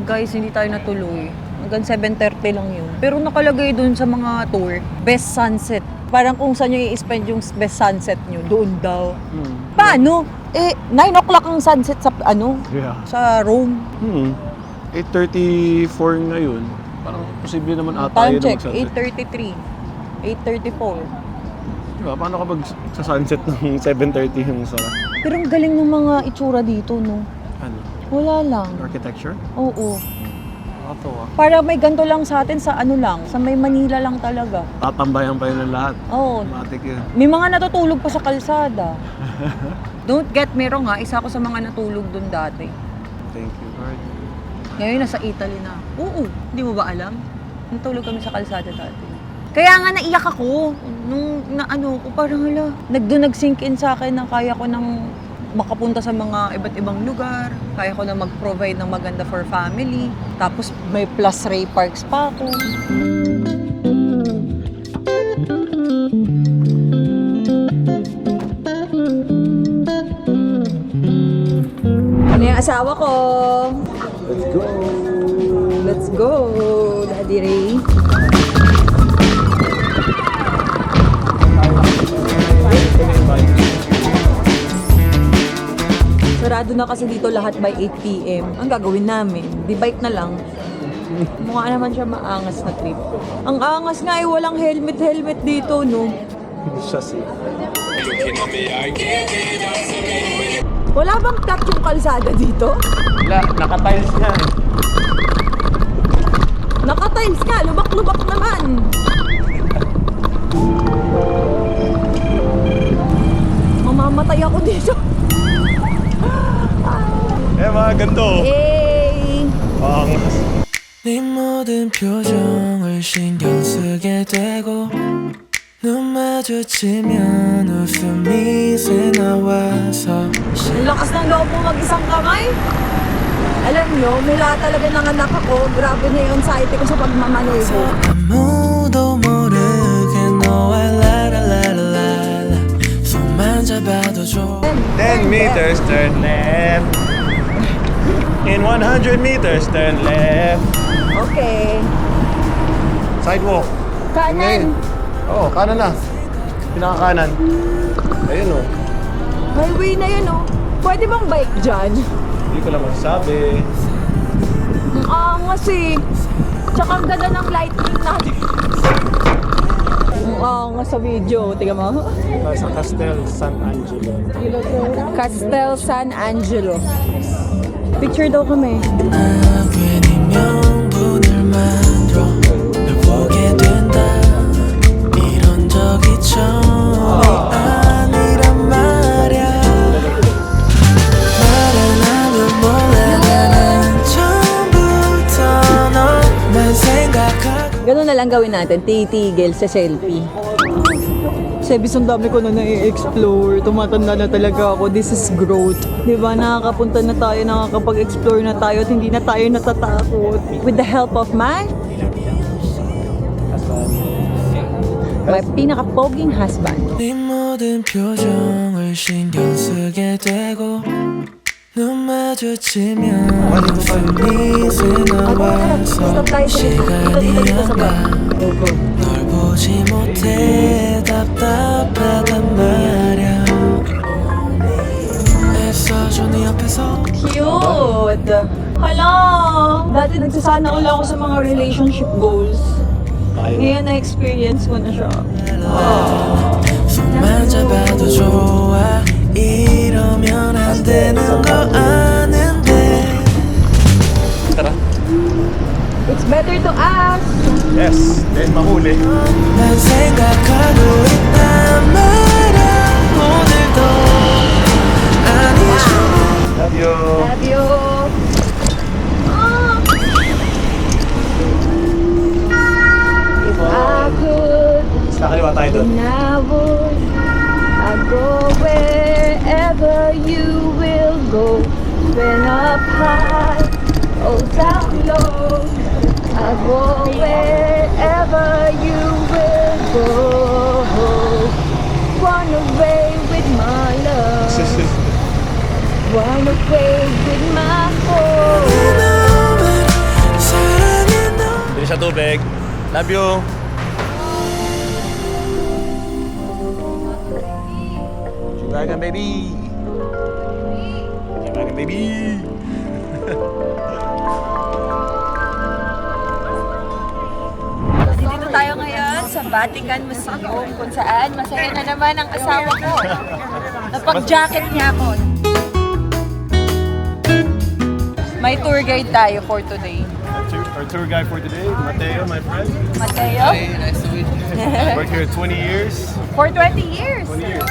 Guys, hindi tayo natuloy. Hanggang 7:30 lang yun. Pero nakalagay dun sa mga tour, best sunset. Parang kung saan nyo i-spend yung best sunset nyo, doon daw. Paano? 9 o'clock ang sunset sa, Yeah. sa Rome. 8:34 ngayon. Parang posible naman ata Time yun check, mag-sunset. 8:33. 8:34. Diba? Paano kapag sa sunset ng 7:30 yung sa... Pero ang galing ng mga itsura dito, no? Ano? Wala lang. Architecture? Oo. Ito ah. Para may ganito lang sa atin sa sa may Manila lang talaga. Tatambayan pa yun ng lahat. Oo. Matik yun. May mga natutulog pa sa kalsada. Don't get me wrong ha, isa ako sa mga natulog doon dati. Thank you, Lord. Ngayon nasa Italy na. Oo, hindi mo ba alam? Natulog kami sa kalsada dati. Kaya nga naiyak ako nung ko parang doon nag-sink in sa akin na kaya ko nang makapunta sa mga iba't ibang lugar, kaya ko na mag-provide ng maganda for family, tapos may plus Ray Parks pa ako. Ano yung asawa ko? Let's go! Let's go, Daddy Ray. Sarado na kasi dito lahat by 8 p.m. Ang gagawin namin, di bike na lang. Mukha naman siya maangas na trip. Ang angas nga ay walang helmet dito, no? Siya si... Wala bang cut yung kalsada dito? Wala, naka-tiles nga eh. Naka-tiles ka, lubak-lubak naman. Mamamatay ako dito. mga ganito. Yay! Angas. 네 모든 표정을 신경 쓰게 되고 눈 마주치면 웃음이 새 나와서 Ang lakas ng loob mo mag-isang kamay. Alam nyo, mula talaga ng anak ako, grabe na yung anxiety ko sa pagmamaneho. 아무도 모르게 너와 라라라라라 손만 잡아도 좋아 10 meters, turn left. In 100 meters, turn left. Okay. Sidewalk. Kanan. Oo, kanan na. Pinakakanan. Ayun o. Highway na yun, oh. Pwede bang bike dyan? Hindi ko lang masabi. Ang angas eh. Tsaka ang ganda ng lighting natin. Ang angas sa video. Tiga mo. Sa Castel San Angelo. Castel San Angelo. Picture daw kami. 나 괜히 명분을 만들어 널 보게 된다 이런 적이 처음이 아니란 말야 말안 하면 몰래 나는 처음부터 너만 생각하고 Ganun na lang gawin natin. Titigil sa selfie. Sebis, ang dami ko na na-explore. Tumatanda na talaga ako. This is growth. Diba? Nakakapunta na tayo, nakakapag-explore na tayo at hindi na tayo natatakot. With the help of my My pinaka-poging husband. 네 모든 표정을 신경 쓰게 되고 눈 마주치면 숨이 나와서 시간이 안가널 보지 못해 답답하단 말야 애써줘 네 옆에서 Cute! Hala! Dati nagsasana ulit ako sa mga relationship goals. Ngayon na-experience ko na siya. 손만 잡아도 좋아 이러면 안 되는 거 아는데 Tara. It's better to ask. Yes, kahit mahuli. 난 생각하고 있단 말야 오늘도 아니죠 Love you. Love you. If I could, Sa kaliwa tayo doon. then I would. I'd go wherever you will go. Spin up high, oh down low. I'd go wherever you will go. Run away with my love. Run away with my soul. 사랑해 너 Bili siya tubig. Love you. Dragon baby. Dragon baby. Dito tayo ngayon sa Vatican Museum kung saan masaya na naman ang asawa ko. Napag-jacket niya ako. May tour guide tayo for today. Our tour guide for today, Mateo, my friend. Mateo, Hey, nice to meet you. Worked here 20 years. for 20 years. 20 years.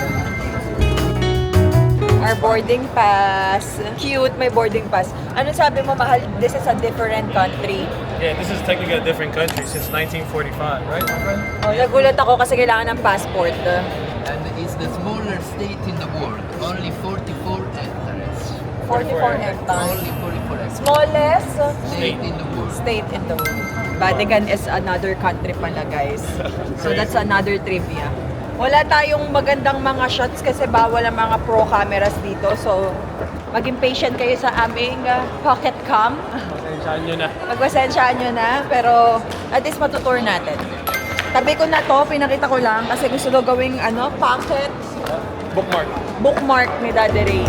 Our boarding pass. Cute, may boarding pass. Ano sabi mo, mahal? This is a different country. Yeah, this is technically a different country since 1945, right, my friend? Oh, nagulat ako kasi kailangan ng passport. And it's the smaller state in the world. Only 44 hectares. 44 hectares. Only 44 hectares. Smallest State in the world. state in the world. Vatican is another country pala, guys. So that's another trivia. Wala tayong magandang mga shots kasi bawal ang mga pro cameras dito. So, maging patient kayo sa aming pocket cam. Pasensyahan nyo na. Pagpasensyaan nyo na, pero at least matutour natin. Tabi ko na to, pinakita ko lang kasi gusto ko gawing pocket Bookmark. bookmark ni Daddy Ray.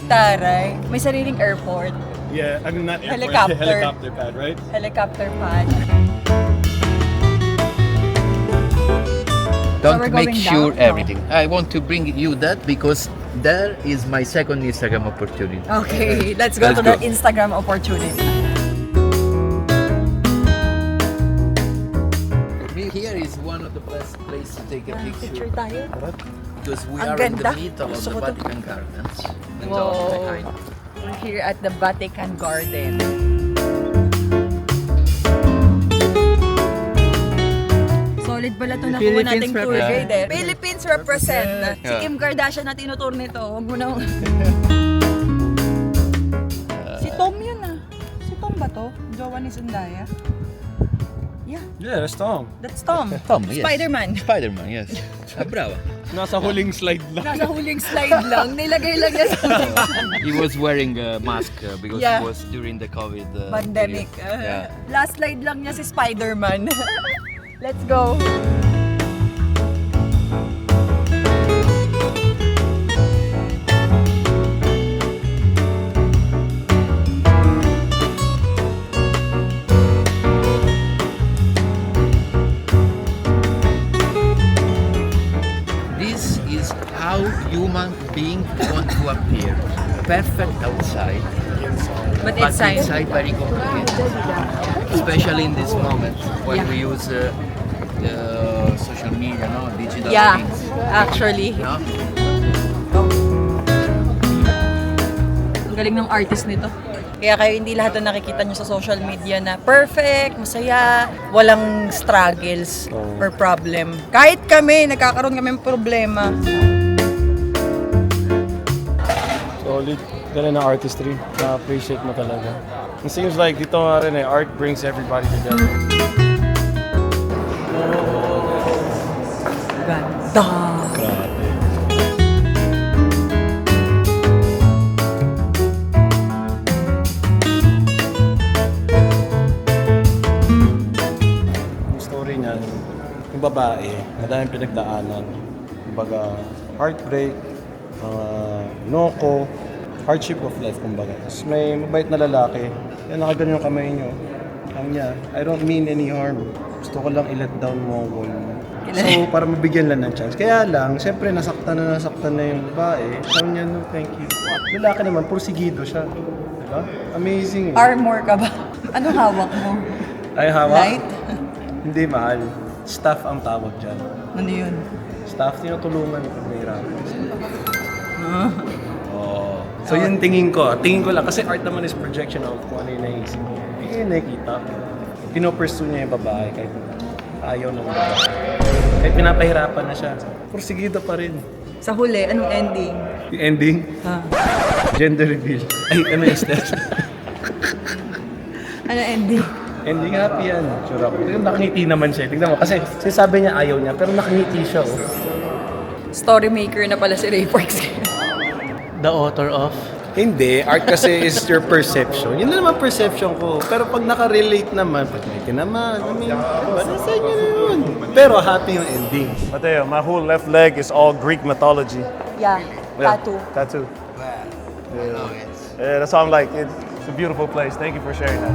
Taray, may sariling airport, Yeah, I mean not airport, Helicopter. helicopter pad, right? helicopter pad. Don't we're make going sure down? No. everything. I want to bring you that because there is my second Instagram opportunity. Okay, let's go Let's to the go. Instagram opportunity. For me, here is one of the best places to take a Picture picture tayo. because we Ang are in the ganda. middle of Gusto the ko to. Vatican Gardens. And Wow. just behind. We're here at the Vatican Garden. Solid pala ito nakuha Philippines nating tour represent. guide eh. Philippines represent. Si Yeah. Kim Kardashian na tinutour nito. Huwag mo na. Si Tom yun ah. Si Tom ba to? Jowa ni Zendaya? Yeah, Yeah, that's Tom. that's Tom. Tom, yes. Spider-Man. Spider-Man, yes. Bravo. Nasa huling slide lang. Nasa huling slide lang. Nilagay lang niya sa He was wearing a mask because Yeah. it was during the COVID pandemic. period. Yeah. Last slide lang niya si Spider-Man. Let's go. This is how human beings want to appear. Perfect outside, But but inside. inside very complicated. Especially in this moment when Yeah. we use social media, no, digital Yeah, things. actually. No? Ang galing ng artist nito. Kaya kayo hindi lahat na nakikita nyo sa social media na perfect, masaya, walang struggles or problem. Kahit kami, nagkakaroon kami ng problema. Solid. Ganun na artistry. Na-appreciate mo talaga. It seems like dito nga rin art brings everybody together. Ganda! Grabe. Yung story niyan, yung babae, madaming pinagdaanan. Kumbaga, heartbreak, noko, hardship of life, kumbaga. Tapos may mabait na lalaki, yan nakaganyan yung kamay niyo. Ang niya, I don't mean any harm. Gusto ko lang i-let down mo ang wall mo. So, para mabigyan lang ng chance. Kaya lang, siyempre, nasaktan na yung babae. Sabi niya, no, thank you. Lalaki naman, porsigido siya. Diba? Amazing. Armor ka ba? Ano hawak mo? Ay, hawak? Light? Hindi, mahal. Staff ang tawag dyan. Ano yun? Staff, tinutulungan pag may hirap. Oh. So, yun tingin ko. Tingin ko lang. Kasi art naman is projection of kung ano yung naisip niya. Hindi niya nakikita. Pinopursue niya yung babae kahit ayaw na babae. Kahit pinapahirapan na siya. Porsigido pa rin. Sa huli, anong ending? Yung ending, gender reveal. Ay, ano yung steps? Ano ending? Ending happy yan. Sure ako. Pero nakangiti naman siya. Tignan mo. Kasi sinasabi niya ayaw niya, pero nakangiti siya. Oh. Story maker na pala si Ray Parks. The author of? Hindi. Art kasi is your perception. Yun na naman perception ko. Pero pag nakarelate naman, pag may naman, I mean, nasa inyo na yun. Pero happy yung ending. Mateo, my whole left leg is all Greek mythology. Yeah, tattoo. Tattoo. Yeah, that's why I'm like, it's a beautiful place. Thank you for sharing that.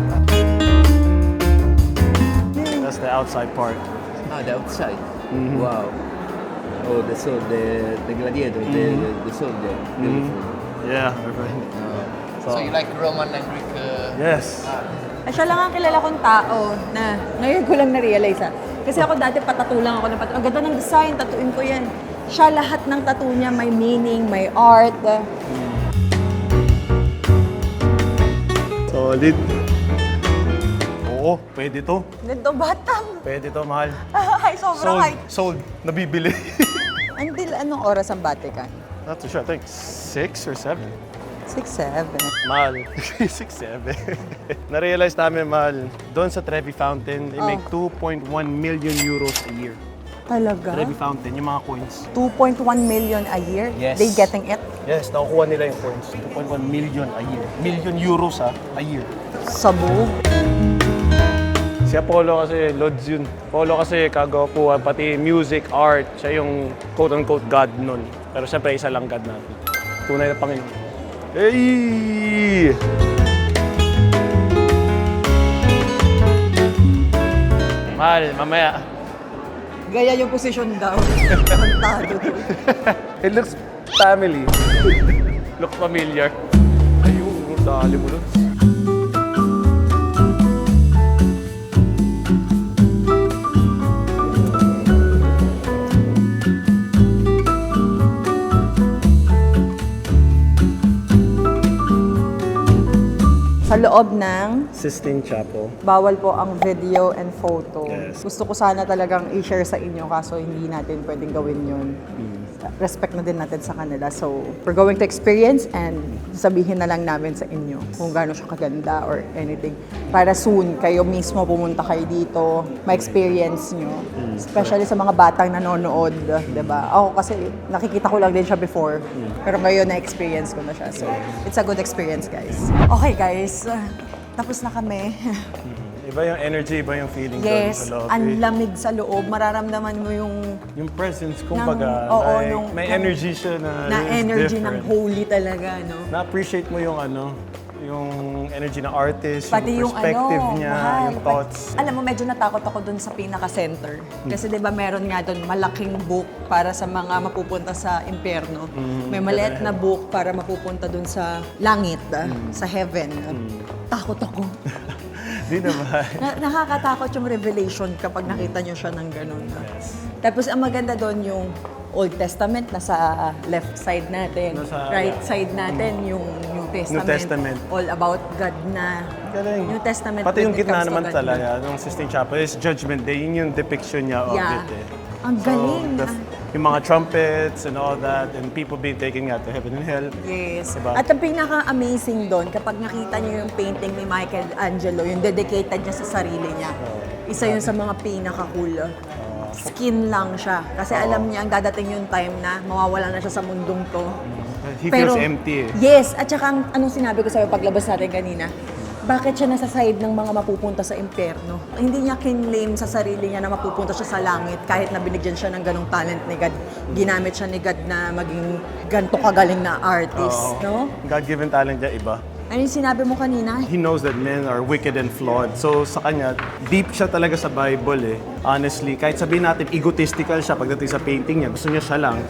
That's the outside part. Ah, the outside. Wow. Oh, the sword, the gladiator, the soldier. Beautiful. Yeah. So you like Roman and Greek? Yes. Ay, siya lang ang kilala kong tao na ngayon ko lang na-realize Kasi ako dati patattoo lang ako ng patattoo. Ang ganda ng design, tattooin ko yan. Siya lahat ng tattoo niya may meaning, may art. Solid. Oo, pwede to. Ganda batang. Pwede to, mahal. Ay, sobrang high. Sold. Nabibili. Anong oras ang Vatican? Not too sure. I think 6 or 7. 6, 7. Mahal. 6, 7. Na-realize namin, mahal, doon sa Trevi Fountain, they make 2.1 million euros a year. Talaga? Trevi Fountain, yung mga coins. 2.1 million a year? Yes. They getting it? Yes, nakukuha nila yung coins. 2.1 million a year. Million euros a year. Sabog. Si Apollo kasi, Lods yun. Apollo kasi kagawapuan, pati music, art, siya yung quote-unquote God nun. Pero siyempre, isa lang God natin. Tunay na Panginoon. Hey! Mahal, mamaya. Gaya yung position daw. Pantado doon. It looks family. Looks familiar. Ayun, dali mo Lods. Sa loob ng Sistine Chapel. bawal po ang video and photo. Yes. Gusto ko sana talagang i-share sa inyo kaso hindi natin pwedeng gawin yun. Respect na din natin sa kanila. So, we're going to experience and sabihin na lang namin sa inyo kung gaano siya kaganda or anything. Para soon, kayo mismo pumunta kayo dito, ma-experience nyo. Especially sa mga batang nanonood, diba? Ako kasi nakikita ko lang din siya before. Pero ngayon na-experience ko na siya. So, it's a good experience, guys. Okay, guys. Tapos na kami. Iba yung energy, iba yung feeling Yes, doon sa loob. ang lamig sa loob. Mararamdaman mo yung Yung presence, kumbaga, oo, like, nung- may nung- energy siya na energy different. ng holy talaga, no? Na-appreciate mo yung yung energy ng artist, Pati yung perspective niya, mahal. yung thoughts. Alam mo, medyo natakot ako dun sa pinaka-center. Kasi di ba meron nga dun malaking book para sa mga mapupunta sa impyerno. May maliit na book para mapupunta dun sa langit, sa heaven. Takot ako. Di naman. Nakakatakot yung revelation kapag nakita nyo siya ng ganun. Tapos ang maganda doon yung Old Testament nasa left side natin. Nasa- right side natin yung New Testament. New Testament. All about God na. Galing. New Testament. Pati yung when it gitna comes to naman God talaga, nung Sistine Chapel is Judgment Day, yun yung depiction niya of Yeah. it eh. Ang galing. So, yung mga trumpets and all that, and people being taken out to heaven and hell. Yes. Diba? At ang pinaka-amazing doon, kapag nakita niyo yung painting ni Michelangelo, yung dedicated niya sa sarili niya, isa yun sa mga pinaka-cool. Skin lang siya. Kasi alam niya ang dadating yung time na mawawala na siya sa mundong to. He feels empty eh. Yes, at saka anong sinabi ko sa'yo paglabas natin kanina, bakit siya nasa side ng mga mapupunta sa impyerno? Hindi niya kinlaim sa sarili niya na mapupunta siya sa langit kahit na binigyan siya ng ganong talent ni God. Ginamit siya ni God na maging ganito kagaling na artist, no? God-given talent niya iba. Ano yung sinabi mo kanina? He knows that men are wicked and flawed. So sa kanya, deep siya talaga sa Bible eh. Honestly, kahit sabihin natin egotistical siya pagdating sa painting niya, gusto niya siya lang.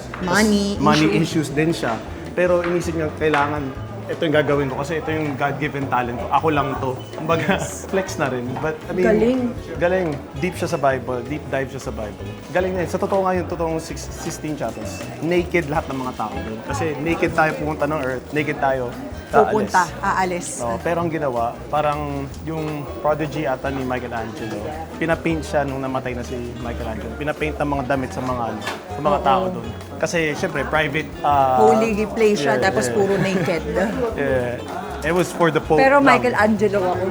Money issues din siya. Pero inisip niya, kailangan ito yung gagawin ko kasi ito yung God-given talent ko. Ako lang to. Kumbaga, flex na rin. But I mean, galing. Deep siya sa Bible. Deep dive siya sa Bible. Galing na yun. Sa totoo nga yun, totoong 16 chapters. Naked lahat ng mga tao doon. Kasi naked tayo pumunta ng earth. Naked tayo aalis. No, pero ang ginawa, parang yung prodigy ata ni Michelangelo, pinapaint siya nung namatay na si Michelangelo. Pinapaint ang mga damit sa mga tao doon. Kasi syempre, private... Holy place siya, tapos puro naked. Yeah. It was for the Pope. Pero lang. Michelangelo ako.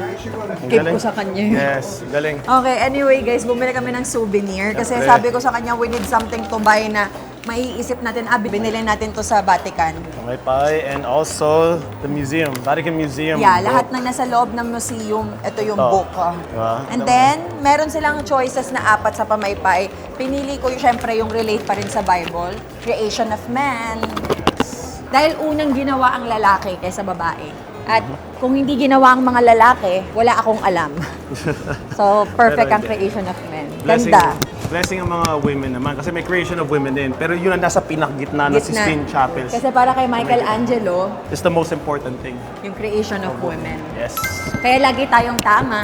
Keep ko sa kanya yun. Yes, galing. Okay, anyway guys, bumili kami ng souvenir kasi sabi ko sa kanya, we need something to buy na maiisip natin, binili natin to sa Vatican. Okay, Pai. And also, the museum. Vatican Museum. Yeah, lahat ng nasa loob ng museum, ito yung Oh. book. Diba? And then, meron silang choices na 4 sa Pamaypay. Pinili ko syempre yung relate pa rin sa Bible, creation of man. Dahil unang ginawa ang lalaki kaysa babae. At kung hindi ginawa ang mga lalaki, wala akong alam. So, perfect Pero ang hindi. creation of men. Ganda. Blessing ang mga women naman. Kasi may creation of women din. Pero yun ang nasa pinakagitna ng Gitna. Sistine Chapels. Kasi para kay Michelangelo, It's the most important thing. yung creation of women. Yes. Kaya lagi tayong tama.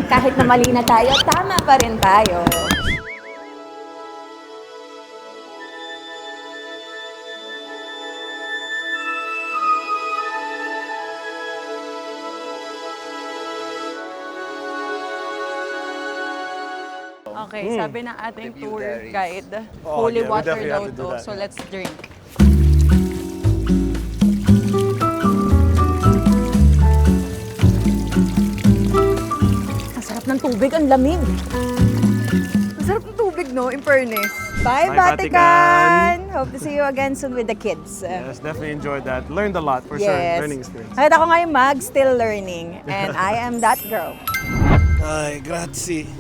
Kahit na mali na tayo, tama pa rin tayo. Okay, sabi ng ating The view tour there is- guide, Oh, holy yeah, we water definitely daw have to do to. that. So let's drink. Ang sarap ng tubig, ang lamig. Ang sarap ng tubig, no? In fairness. Bye, Bye, Vatican! Vatican! Hope to see you again soon with the kids. Yes, definitely enjoyed that. Learned a lot, for sure. Learning experience. Nakita ko nga yung mug, still learning. And I am that girl. Ay, grazie.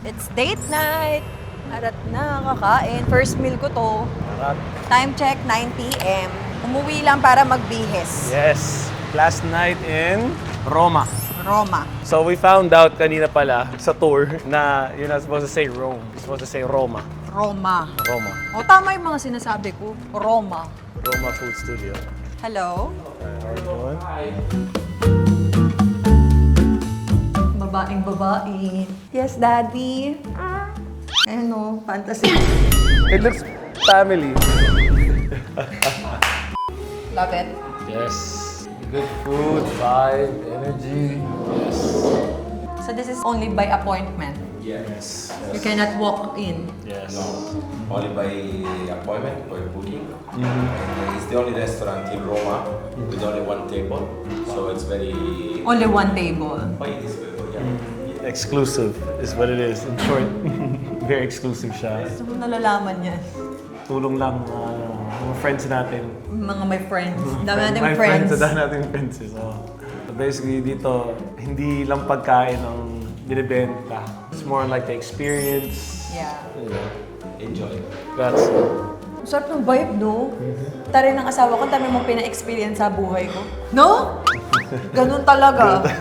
It's date night. Arat na kakain. First meal ko to. Sarap. Time check, 9 p.m. Umuwi lang para magbihis. Yes. Last night in Roma. Roma. So we found out kanina pala sa tour na you're not supposed to say Rome. You're supposed to say Roma. Roma. Roma. O, tama yung mga sinasabi ko. Roma. Roma Food Studio. Hello? How are you doing? Babaeng babae. Yes, daddy. Ayun o, fantasy. It looks family. Love it. Yes. Good food, vibe, energy. Yes. So this is only by appointment. Yes. You cannot walk in. Yes. Only by appointment or booking. And it's the only restaurant in Roma with only one table, so it's very. Only one table. Oh, it is very good, yeah. Exclusive is what it is. In short, very exclusive siya. Gusto mo nalalaman yan. Tulong lang mga friends natin. Mga my friends. Dami natin My friends. Dami natin friends. So, basically dito, hindi lang pagkain ang binibenta. It's more like the experience. Yeah. You know, Enjoy. that's Ang sarap ng vibe, no? Tari ng asawa ko, dami mong pina-experience sa buhay ko. No? Ganun talaga. Thank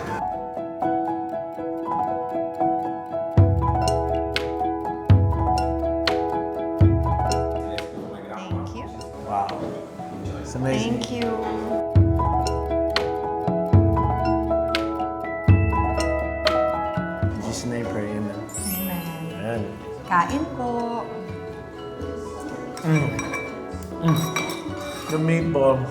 you. wow. It's amazing. Thank you. In Jesus' name, pray. Amen. Amen. Amen. Kain po. The meatball.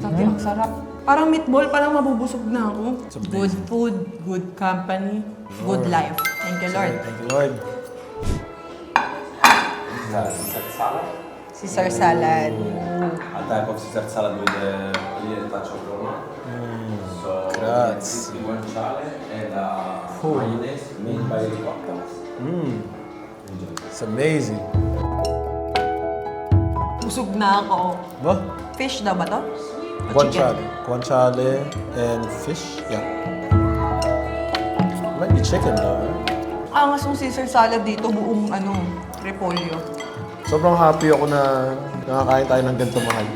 Sabi, ang sarap. Parang meatball, parang mabubusog na ako. Good food, good company, good life. Thank you, Lord. Thank you, Lord. Caesar salad. Caesar salad. A type of Caesar salad with a little touch of Roma. So Grazie. it's guanciale and mayonnaise made by ricotta. Enjoy. It's amazing. Busog na ako. Ba? Fish daw ba to? O Guanciale. Guanciale and fish. Yeah. Might be chicken though, right? Angas ng Caesar salad dito, buong repolyo. Sobrang happy ako na nakakain tayo ng ganito mahal.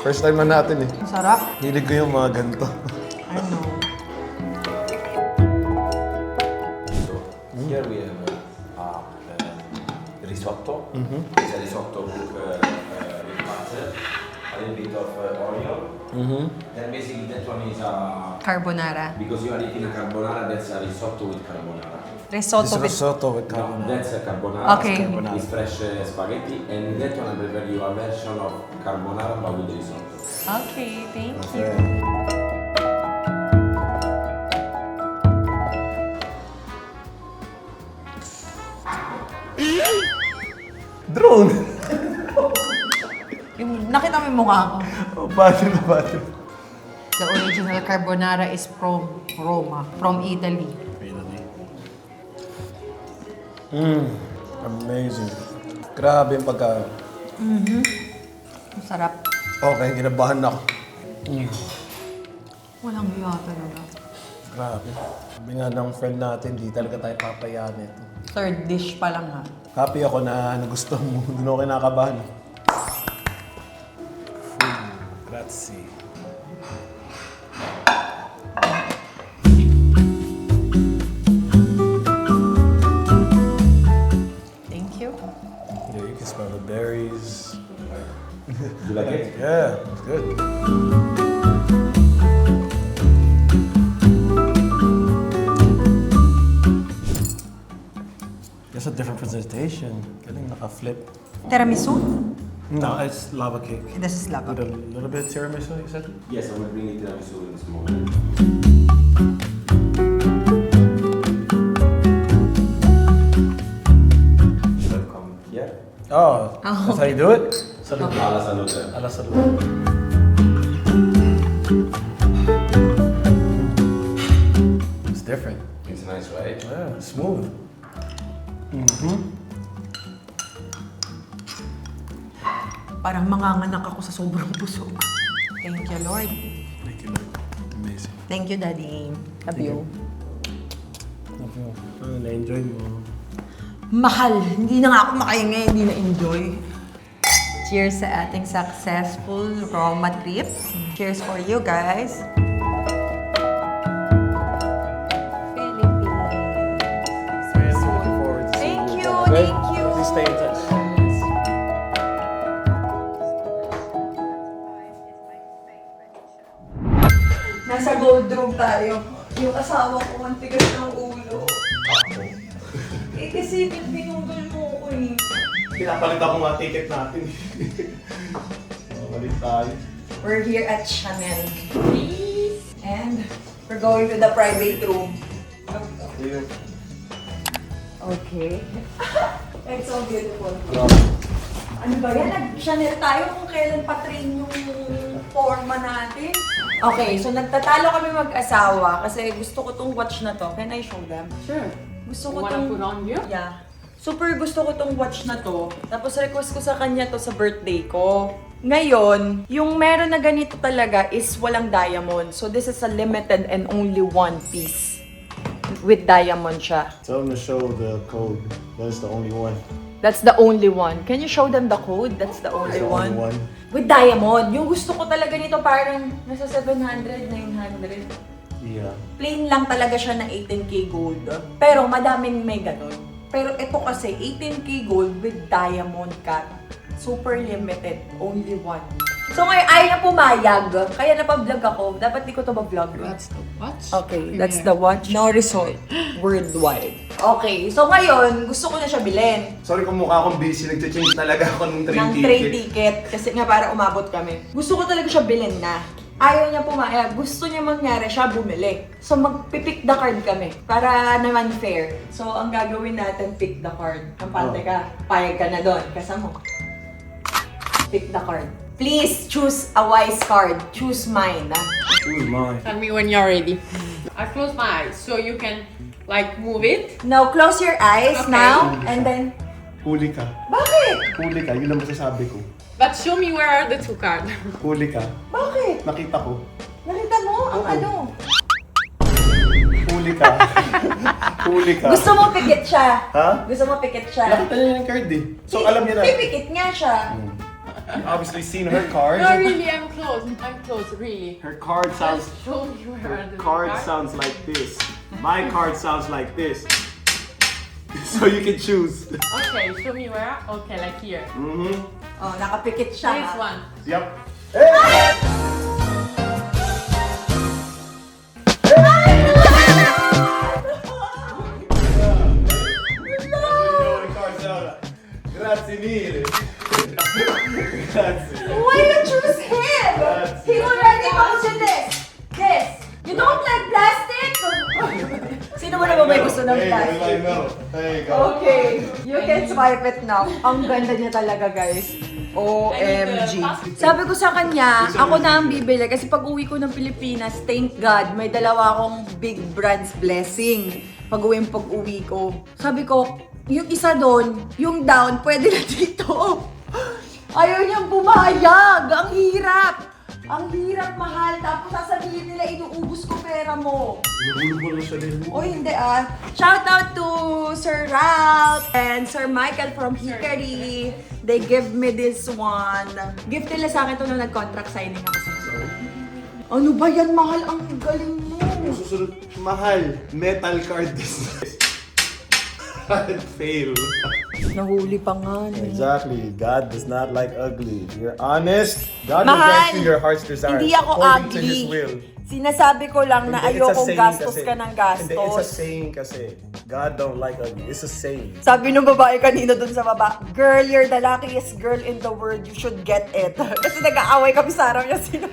First time na natin eh. Ang sarap. Hilig ko yung mga ganito. I know. So here we have risotto. It's a risotto cooked with butter, a little bit of oil. Then basically that one is Carbonara. because you are eating a carbonara, that's a risotto with carbonara. Risotto This with... risotto with No, carbonara. that's a carbonara. Okay. It's fresh spaghetti, and that one I prepare you a version of carbonara but with risotto. Okay, thank you. Okay. Drone! Yung, nakita mo yung mukha ko. Oh, bad na bad. The original carbonara is from Roma, from Italy. Amazing. Grabe yung pagka... Ang sarap. Okay, ginabahan ako. Walang hiya talaga. Grabe. Sabi nga ng friend natin, di talaga tayo papayaan ito. Third dish pa lang ha. Happy ako na nagustuhan mo. Doon ako kinakabahan. Grazie. Thank you. Yeah, you can smell the berries. You like it? Yeah, it's good. It's a different presentation. Galing naka-flip. Tiramisu? No, it's lava cake. This is lava. With a little bit of tiramisu, you said? Yes, I will bring it tiramisu in this moment. Welcome here. Oh, that's how you do it? Salud. Alla salute. Ala salud. It's different. It's nice, right? Yeah, smooth. Parang manganganak ako sa sobrang busog. Thank you, Lord. Thank you, Lord. Amazing. Thank you, Daddy. Love you. Love you. Na-enjoy mo. Mahal. Hindi na nga ako makahinga, hindi na-enjoy. Cheers sa ating successful Roma trip. Cheers for you guys. Looking forward to seeing Thank you. you, Okay? thank you. Please stay in touch. Nasa gold room tayo. Yung asawa ko, ang tigas ng ulo. Eh kasi binudol mo ko eh. Pinapalitan ko nga ticket natin. Malit tayo. We're here at Chanel. And we're going to the private room. Okay. It's so beautiful. Ano ba yan? Nag-Chanel tayo kung kailan pa-train yung forma natin. Okay, so nagtatalo kami mag-asawa kasi gusto ko tong watch na to. Can I show them? Sure. Gusto ko Wanna tong... put on you? Yeah. Super gusto ko tong watch na to. Tapos request ko sa kanya to sa birthday ko. Ngayon, yung meron na ganito talaga is walang diamond. So this is a limited and only one piece. With diamond siya. Tell them to show the code. That's the only one. That's the only one. Can you show them the code? That's the only The one. only one. With diamond. Yung gusto ko talaga nito parang nasa 700, 900. Yeah. Plain lang talaga siya na 18K gold. Pero madaming may ganun. Pero ito kasi 18K gold with diamond cut. Super limited. Only one. So ngayon, ayaw na pumayag. Kaya napa-vlog ako. Dapat di ko to ma-vlog. That's the watch. Okay, that's the watch. No result. Worldwide. Okay, so ngayon, gusto ko na siya bilhin. Sorry kung mukha akong busy. Nag-change talaga ako ng train Ng ticket. train ticket. Kasi nga para umabot kami. Gusto ko talaga siya bilhin na. Ayaw niya pumayag. Gusto niya mangyari siya bumili. So magpipick the card kami para naman fair. So ang gagawin natin, pick the card. Kampante ka, payag ka na doon. Kasa mo. Pick the card. Please choose a wise card. Choose mine. Choose mine. Tell me when you're ready. I close my eyes so you can like move it. Now close your eyes Okay. now and then... Huli ka. Bakit? Huli ka, yun ang masasabi ko. But show me where are the 2 cards. Huli ka. Bakit? Nakita ko. Nakita mo? Ang ano? Huli ka. Huli ka. Gusto mo pikit siya. Ha? Gusto mo pikit siya. Nakita niya yung card eh. So alam niya na. Pipikit nga siya. Obviously seen her card. No, really, I'm close. I'm close, really. Her card sounds... Just show me where are the 2 Card cards. sounds like this. My card sounds like this. So you can choose. Okay, show me where. Okay, like here. Mm-hmm. Oh, nakapikit siya. This ha? one. Yep. Hey! Grazie mille. Grazie. Why you choose him? He already mentioned this. This. You don't like plastic? Sino mo naman may gusto ng plastic? I know. There you go. Okay. You can swipe it now. Ang ganda niya talaga, guys. OMG. Sabi ko sa kanya, ako na ang bibili kasi pag uwi ko ng Pilipinas, thank God, may dalawa akong big brands blessing pag-uwi ko. Sabi ko, yung isa doon, yung down, pwede na dito. Ayaw niyang bumayag. Ang hirap. Ang hirap, mahal. Tapos sasabihin nila, inuubos ko pera mo. Nahulog mo siya din. Oh, hindi ah. Shout out to Sir Ralph and Sir Michael from Hickory. They give me this one. Gift nila sa akin to nung nag-contract signing ako sa Ano ba yan, mahal? Ang galing mo. Susunod, mahal. Metal card business. Fail. Nahuli pa nga. Exactly. God does not like ugly. If you're honest, God will Mahal, grant you your heart's desires hindi ako according to ugly. His will. Sinasabi ko lang na Hindi, it's a ayokong saying gastos kasi. ka ng Hindi, it's a gastos. saying kasi. God don't like ugly. It's a saying. Sabi nung babae kanina dun sa baba, girl, you're the luckiest girl in the world. You should get it. Kasi nag-aaway kami sa araw niya. Sino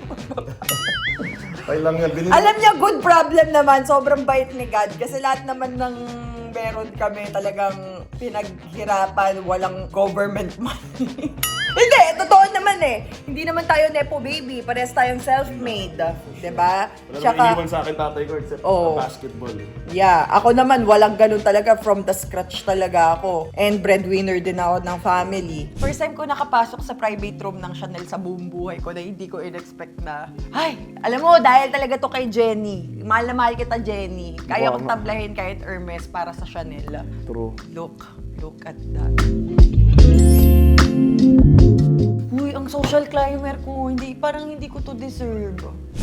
Okay lang yan. Alam niya, good problem naman. Sobrang bait ni God. Kasi lahat naman ng meron kami talagang pinaghirapan, walang government money. Hindi, totoo naman eh. Hindi naman tayo nepo baby. Parehas tayong self-made. Diba? Wala iwan sa akin tatay ko except Oh. basketball. Yeah, ako naman walang ganun talaga, from the scratch talaga ako. And breadwinner din ako ng family. First time ko nakapasok sa private room ng Chanel sa buong buhay ko na hindi ko in-expect na, ay, alam mo, dahil talaga to kay Jenny. Mahal na mahal kita, Jenny. Kaya kong tablahin kahit Hermes para sa Chanel. True. Look at that. Uy, ang social climber ko, parang hindi ko to deserve.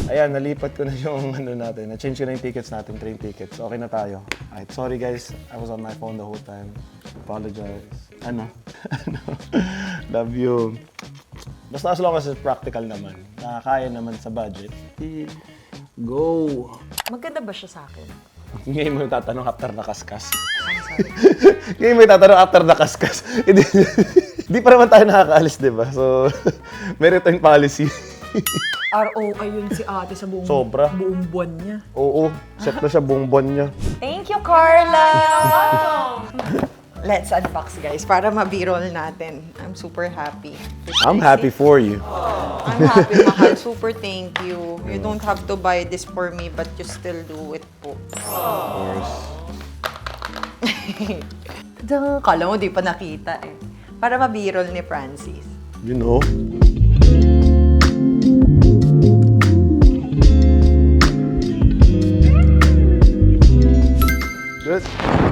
Ayan, nalipat ko na yung ano natin. Na-change ko na yung tickets natin, train tickets. Okay na tayo. Alright, sorry guys. I was on my phone the whole time. Apologize. Ano? Love you. Basta as long as it's practical naman. Nakakaya naman sa budget. Go! Maganda ba siya sa akin? Ngayon mo yung tatanong after nakaskas. Ngayon mo yung tatanong after nakaskas. Hindi pa naman tayo nakakaalis, di ba? So, may return policy. RO, ayun si ate sa buong, Sobra. buong buwan niya. Oo, set na siya buong buwan niya. Thank you, Carla! Let's unbox, guys, para ma-b-roll natin. I'm super happy. I'm happy for you. I'm happy, mahal. Super thank you. You don't have to buy this for me, but you still do it po. Of course. Kala mo, di pa nakita eh. Para ma-b-roll ni Francis. You know. Good.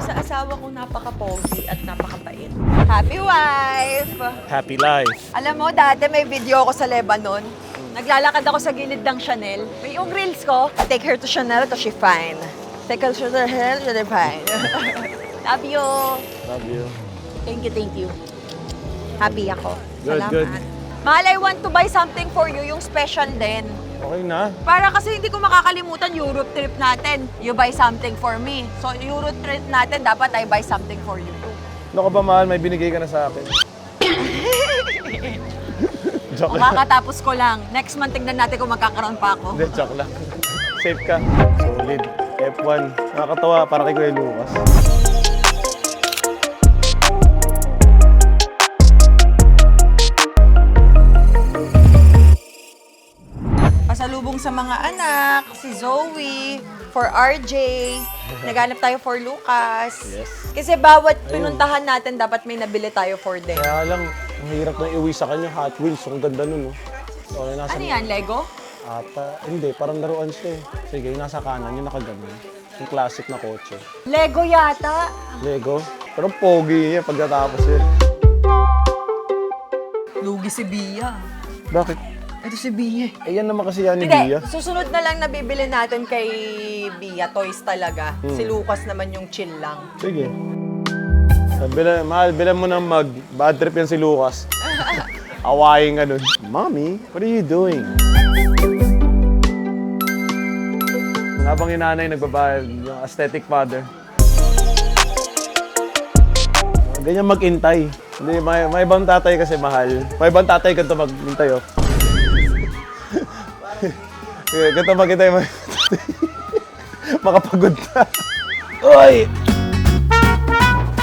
Sa asawa ko, napaka-pogi at napakabait. Happy wife! Happy life. Alam mo, dati may video ako sa Lebanon. Naglalakad ako sa gilid ng Chanel. May yung reels ko, take her to Chanel, to she fine. Take her to Chanel, to she fine. Love you. Love you. Thank you. Happy ako. Good, Salamat. good. Mahal, I want to buy something for you, yung special din. Okay na. Para kasi hindi ko makakalimutan Europe trip natin. You buy something for me. So, Europe trip natin, dapat I buy something for you too. Ano ka ba, mahal? May binigay ka na sa akin. joke lang. Kakatapos ko lang. Next month, tignan natin kung magkakaroon pa ako. Hindi, joke lang. Safe ka. Solid. F1. Nakakatawa para kay Kuya Lucas. Pasalubong sa mga anak, si Zoe, for RJ, naghanap tayo for Lucas. Yes. Kasi bawat pinuntahan natin, dapat may nabili tayo for them. Kaya lang, ang hirap na iuwi sa kanya. Hot Wheels. Ang ganda nun, no? So, nasa Ano yan, Lego? Hindi, parang laruan siya eh. Sige, yung nasa kanan, yung nakaganon. Yung classic na kotse. Lego yata. Lego. Pero pogi niya pagkatapos yun. Lugi si Bia. Bakit? Ito si Bia. Eh, yan naman kasi yan ni Hindi, Bia. susunod na lang na bibili natin kay Bia, toys talaga. Si Lucas naman yung chill lang. Sige. Mahal, bilan mo ng mag. Bad trip yan si Lucas. Awayin ka nun. Mommy, what are you doing? Habang yung nanay nagbabayad, yung aesthetic father. Ganyan mag-intay. Hindi, may ibang tatay kasi mahal. May ibang tatay ganito mag-intay, oh. Ganito mag-intay. Makapagod na. Oy!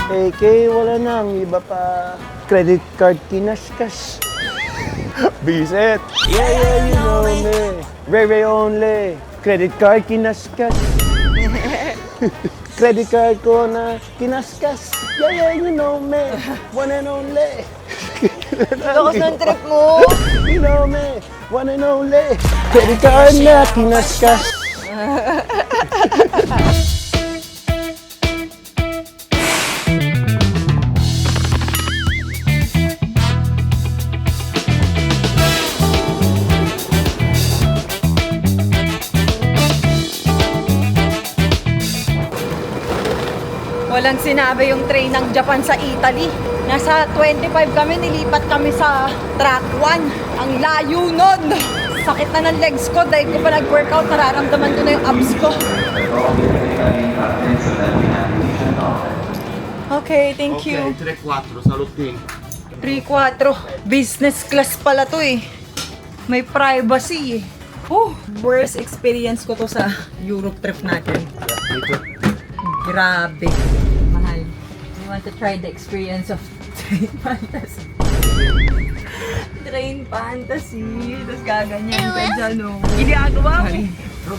AK, wala nang iba pa. Credit card kinaskas. Bisit. Yeah, you know me. Very only. Credit card kinaskas. Credit card ko na kinaskas. Yeah, you know me. One and only. Lakas ng trip mo. You know me. One and only. Credit card na kinaskas. Walang sinabi yung train ng Japan sa Italy. Nasa 25 kami, nilipat kami sa track 1. Ang layo nun! Sakit na ng legs ko dahil ko pa nag-workout, nararamdaman ko na yung abs ko. Okay, thank you. 3-4, salutin. 3-4. Business class pala to eh. May privacy eh. Worst experience ko to sa Europe trip natin. Grabe. Mahal. You want to try the experience of train fantasy? Train fantasy. Tapos gaganyan ka dyan, oh. Ginagawa mo.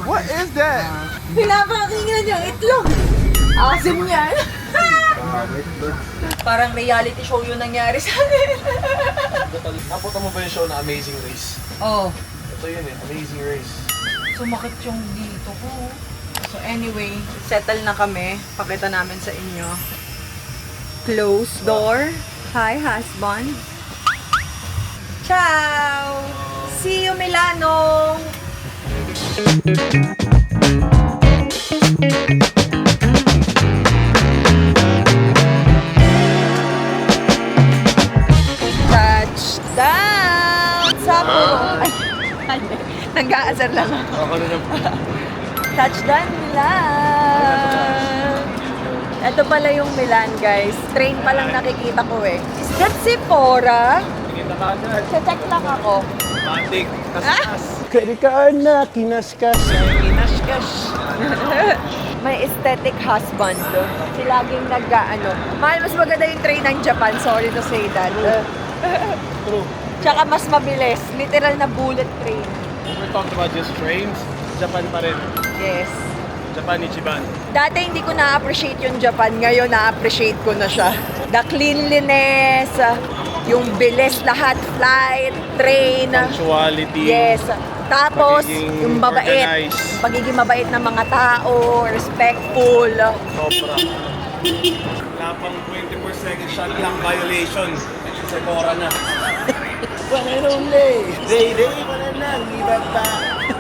What is that? Pinapakingan yung itlog. Asim yan. Parang reality show yung nangyari sa akin. Napunta mo ba yung show na Amazing Race? Oh. Ito yun eh, Amazing Race. Sumakit yung dito ko. So anyway, settle na kami. Pakita namin sa inyo. Close door. Hi, husband. Ciao! See you, Milano! Touchdown! Sapo! Ay, nag-aasar lang ako. Touchdown, Milan! Ito pala yung Milan, guys. Train pa lang nakikita ko eh. Is that Sephora? Check lang ako. Matik, Credit card na kinaskas. May aesthetic husband. Si laging nag-ano. Mahal, mas maganda yung train ng Japan. Sorry to say that. True. Tsaka mas mabilis. Literal na bullet train. We're talking about just trains. Japan pa rin. Yes. Japan Ichiban. Dati hindi ko na-appreciate yung Japan. Ngayon na-appreciate ko na siya. The cleanliness, yung bilis lahat, flight, train. Punctuality. Yes. Tapos, Pagiging yung mabait. organized. Yung pagiging mabait ng mga tao, respectful. Sobra. Wala pang 24-second shot lang violation. Sa Cora na. One and only. Day, wala nang iba pa.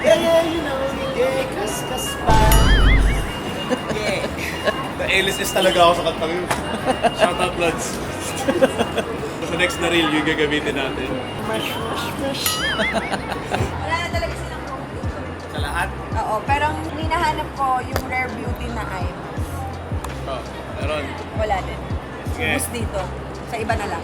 Yeah, you know, kaskas pa. Yeah. Na-LSS talaga ako sa kantang yun. Shout out, Lods. Sa next na reel, yung gagamitin natin. Wala na talaga silang conclusion. Sa lahat? Oo, pero ang hinahanap ko yung rare beauty na IMAX. Oh, meron. Wala din. Sige. Ubus dito. Sa iba na lang.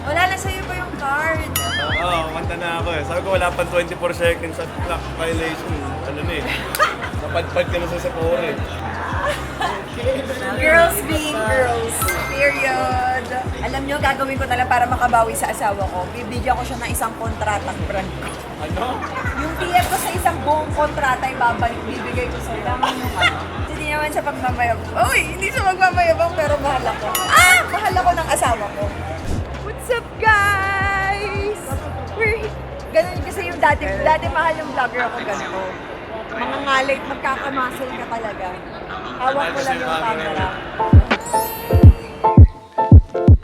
Wala na sa'yo pa yung card. Oo, kumanta na ako eh. Sabi ko wala pang 24 seconds at clock violation. Ano na eh. Napadpad ka na sa Sephora eh. Girls being girls. Period. Alam nyo, gagawin ko na lang para makabawi sa asawa ko. Bibigyan ko siya ng isang kontratang brand ko. Ano? Yung TF ko sa isang buong kontrata, bibigay ko sa'yo. Hindi naman sa pagmamayabang. Uy, hindi sa magmamayabang, pero mahal ako. Mahal ako ng asawa ko. What's up, guys? Ganun kasi yung dati mahal yung vlogger ako ganito. Mga ngalit, magkakamuscle ka talaga. Hawak mo lang yung camera.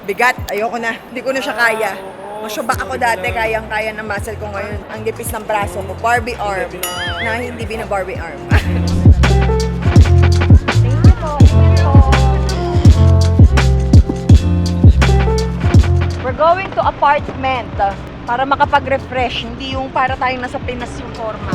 Bigat, ayoko na. Hindi ko na siya kaya. Masyuba ako dati, kayang-kaya ng muscle ko ngayon. Ang dipis ng braso ko, Barbie arm, na hindi bina-Barbie arm. Thank you po. We're going to apartment para makapag-refresh, hindi yung para tayong nasa Pinas yung forma.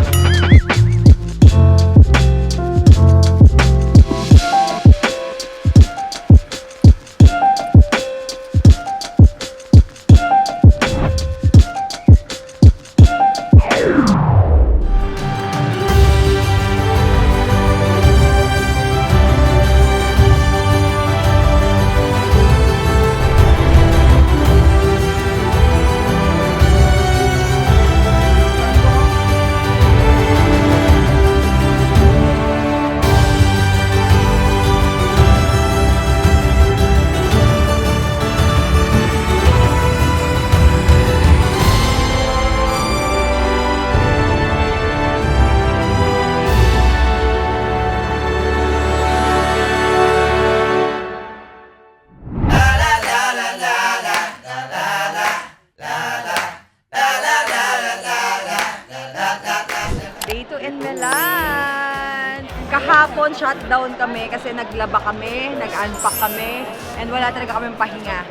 Day 2 in Milan! Kahapon, shutdown kami kasi naglaba kami, nag-unpack kami, and wala talaga kaming pahinga.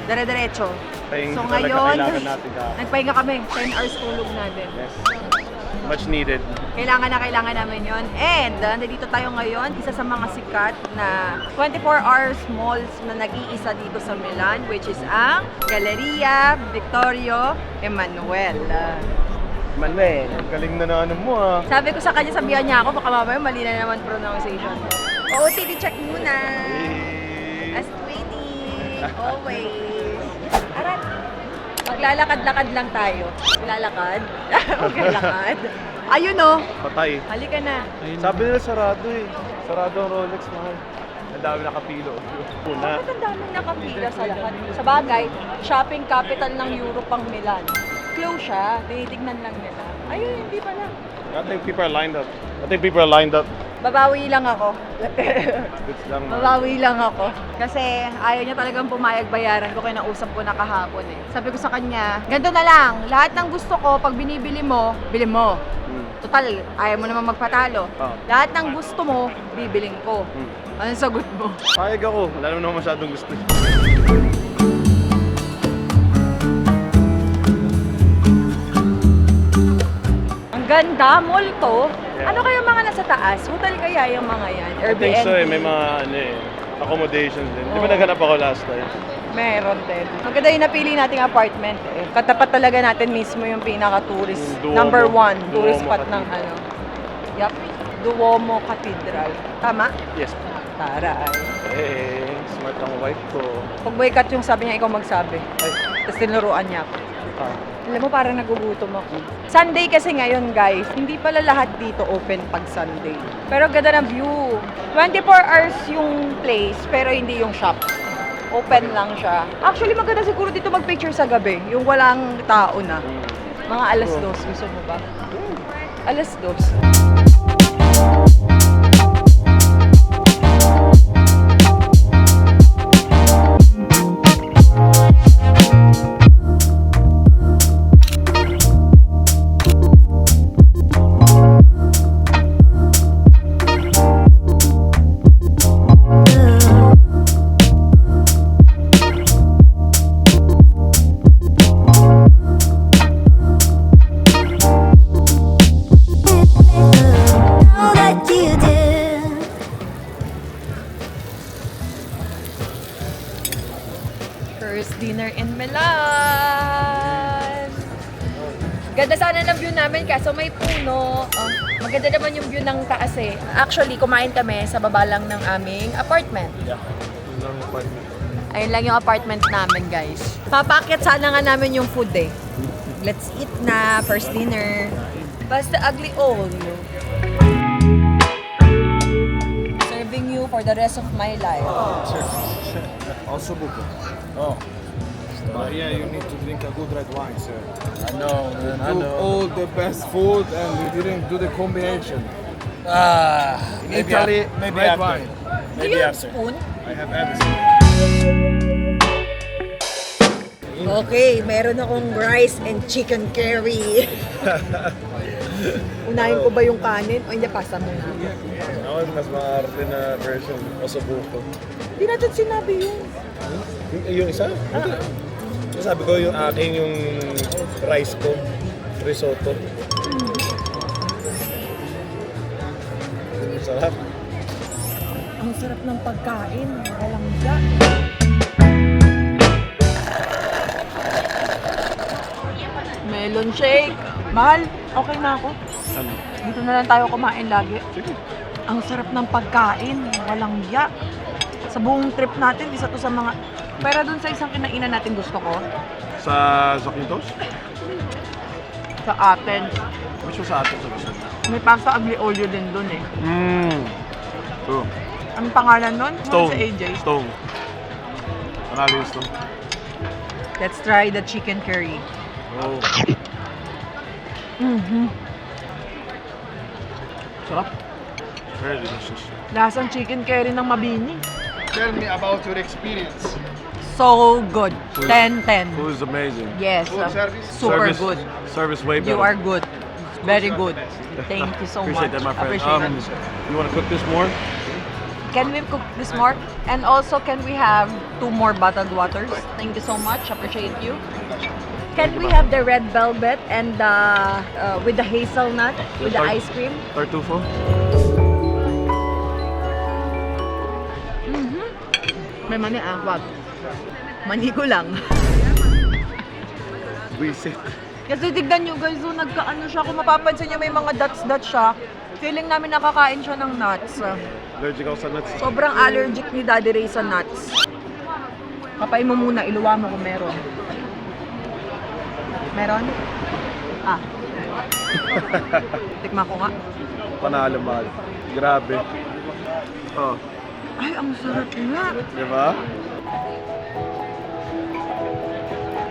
Dire-diretso. So ngayon, nagpahinga kami. 10 hours tulog natin. Yes. Much needed. Kailangan namin yon. And nandito tayo ngayon, isa sa mga sikat na 24 hours malls na nag-iisa dito sa Milan, which is ang Galleria Vittorio Emanuele. Manuel, galing na ano mo ah. Sabi ko sa kanya, sabihan niya ako, baka mamaya mali na naman pronunciation ko. OOTD check muna. As 20. Always. Arat. Maglalakad-lakad lang tayo. Maglalakad? Maglalakad? Ayun o. Patay. Halika na. Sabi nila sarado eh. Sarado ang Rolex, mahal. Ang dami nakapilo. Una. Bakit ang daming nakapila sa lahat? Sa bagay, shopping capital ng Europe ang Milan. Close siya. Tinitignan lang nila. Ayun, hindi pala. I think people are lined up. Babawi lang ako. Goods lang. Babawi lang ako. Kasi ayaw niya talagang pumayag bayaran ko, kaya nausap ko na kahapon eh. Sabi ko sa kanya, ganito na lang, lahat ng gusto ko, pag binibili mo, bili mo. Total, ayaw mo naman magpatalo. Lahat ng gusto mo, bibiling ko. Anong sagot mo? Payag ako. Wala naman masyadong gusto. Ang ganda, mall to. Ano kaya mga nasa taas? Hotel kaya yung mga yan? I Airbnb? think so eh. May mga ano eh, accommodations din. Di ba naghanap ako last time? Meron din. Maganda yung napili nating apartment eh. Katapat talaga natin mismo yung pinaka-tourist. Duomo. Number 1 tourist Duomo spot ng Cathedral. ano. Yup. Duomo Cathedral. Tama? Yes. Taray. Eh, smart ang wife ko. Pag boycott yung sabi niya, ikaw magsabi. Ay, Tapos tinuruan niya ako. ah. Alam mo, parang nagugutom ako. Sunday kasi ngayon, guys. Hindi pala lahat dito open pag Sunday. Pero ganda ng view. 24 hours yung place, pero hindi yung shop. Open lang siya. Actually, maganda siguro dito mag-picture sa gabi. Yung walang tao na. Mga alas 2. Gusto mo ba? Alas 2. First dinner in Milan! Ganda sana ng view namin kaso may puno. Maganda naman yung view ng taas eh. Actually, kumain kami sa baba lang ng aming apartment. Ayun lang yung apartment namin, guys. Papakit sana nga namin yung food eh. Let's eat na, first dinner. Basta ugly all. Serving you for the rest of my life. Also book. Oh. But yeah, you need to drink a good red wine, sir. I know, man. I Do know. all the best food and we didn't do the combination. Maybe Italy, maybe red after. wine. Do you have spoon? I have everything. Okay, meron akong rice and chicken curry. Unahin ko ba yung kanin? O hindi, pasa mo na. Ako mas maarte na version. Osobuco. Hindi natin sinabi yun. Yung isa? Sabi ko yung akin yung rice ko. Risotto. Sarap. Ang sarap ng pagkain. Walang siya. Melon shake. Mahal, okay na ako. Dito na lang tayo kumain lagi. Ang sarap ng pagkain. Walang ya. Sa buong trip natin, isa to sa mga... Pero dun sa isang kinainan natin gusto ko. Sa Quintos? Sa atin. Which was sa atin sa gusto? May pasta agli olio din dun eh. True. Ang pangalan nun? Stone. Sa AJ. Stone. Panalo yung Stone. Let's try the chicken curry. Oh. Sarap. Very delicious. Lasang chicken curry ng mabini. Tell me about your experience. So good. 10-10. Food is amazing. Yes. Food service? Super Service, good. Service way better. You are good. Very good. Thank you so Appreciate much. that, my friend. Appreciate it. You want to cook this more? Can we cook this more? And also, can we have 2 more bottled waters? Thank you so much. Appreciate you. Can we have the red velvet and with the hazelnut, with the ice cream? Tartufo? May mani wag. Mani ko lang. Visit. Kasi tignan nyo guys, so nagkaano siya. Kung mapapansin nyo, may mga dots-dots siya. Feeling namin nakakain siya ng nuts. Allergic ako sa nuts. Sobrang allergic ni Daddy Ray sa nuts. Kapain mo muna, iluwa mo kung meron. Meron? Ah. Tikma ko nga. Panalo, mahal. Grabe. Oh. Ay, ang sarap nga. Diba?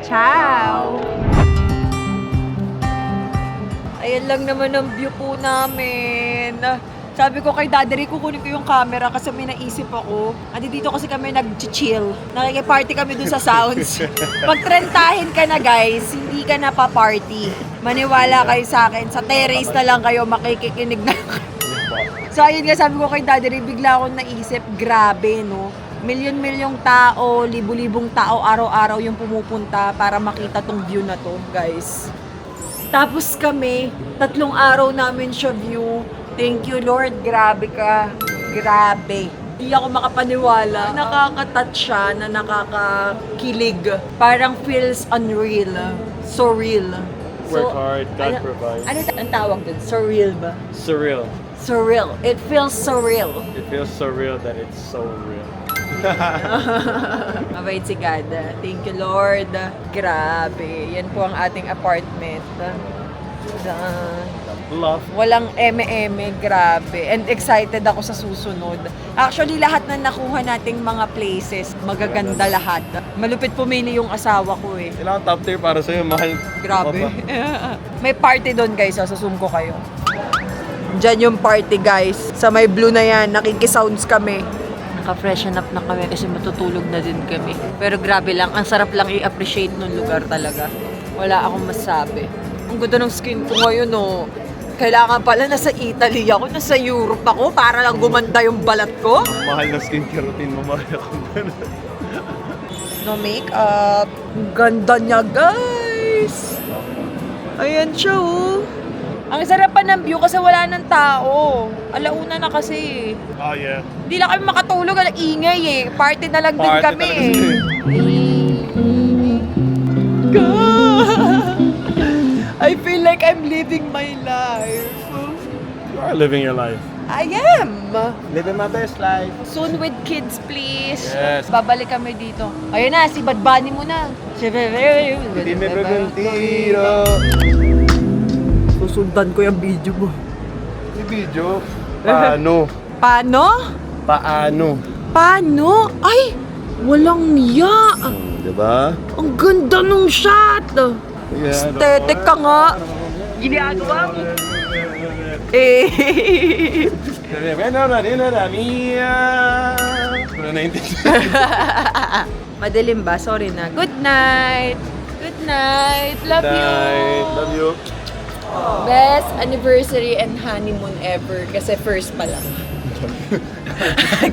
Ciao! Ayan lang naman ang view po namin. Sabi ko kay Daddy Ray, kukunin ko yung camera kasi may naisip ako. Dito kasi kami nag-chill. Nakikiparty kami dun sa sounds. Pag trentahin ka na guys, hindi ka na pa-party. Maniwala kayo sa akin. Sa terrace na lang kayo makikinig na. So ayun nga, sabi ko kay Daddy Ray, bigla akong naisip, grabe no. Milyon-milyong tao, libu-libong tao araw-araw yung pumupunta para makita tong view na to, guys. Tapos kami, 3 araw namin siya view. Thank you Lord, grabe ka. Grabe. Hindi ako makapaniwala. Nakaka-touch siya, na nakakakilig. Parang feels unreal. Surreal. Work hard, God provides. Ano ang tawag dun? Surreal ba? Surreal. Surreal. It feels surreal. It feels so real that it's so real. Mabait si God. Thank you, Lord. Grabe. Yan po ang ating apartment. Love. Walang eme-eme. Grabe. And excited ako sa susunod. Actually, lahat na nakuha nating mga places, magaganda lahat. Malupit pumili yung asawa ko eh. Kailangan top tier para sa'yo, mahal. Grabe. May party doon guys. Sasum ko kayo. Diyan yung party guys. Sa may blue na yan. Nakikisounds kami. Naka-freshen up na kami kasi matutulog na din kami. Pero grabe lang, ang sarap lang i-appreciate nung lugar talaga. Wala akong masabi. Ang ganda ng skin ko ngayon, oh. Kailangan pala nasa Italy ako, nasa Europe ako para lang gumanda yung balat ko. Mahal na skincare routine mo, mahal ako. No makeup. Ang ganda niya, guys. Ayan siya, oh. Ang sarap pa ng view kasi wala ng tao. Alauna na kasi. Oh, yeah. Hindi lang kami makatulog, ang ingay eh. Party na lang din Party kami talaga eh. I feel like I'm living my life. You are living your life. I am. Living my best life. Soon with kids, please. Yes. Babalik kami dito. Ayun na, si Bad Bunny mo na. Hindi me preguntiro. Susundan ko yung video mo. Yung video? Paano? Paano? Paano? Paano? Ay! Walang ya! Diba? Ang ganda nung shot! Aesthetic ka nga! Ginagawa mo! Eh! Madilim ba? Sorry na. Good night! Good night! Love you! Love you. Best anniversary and honeymoon ever kasi first pa lang.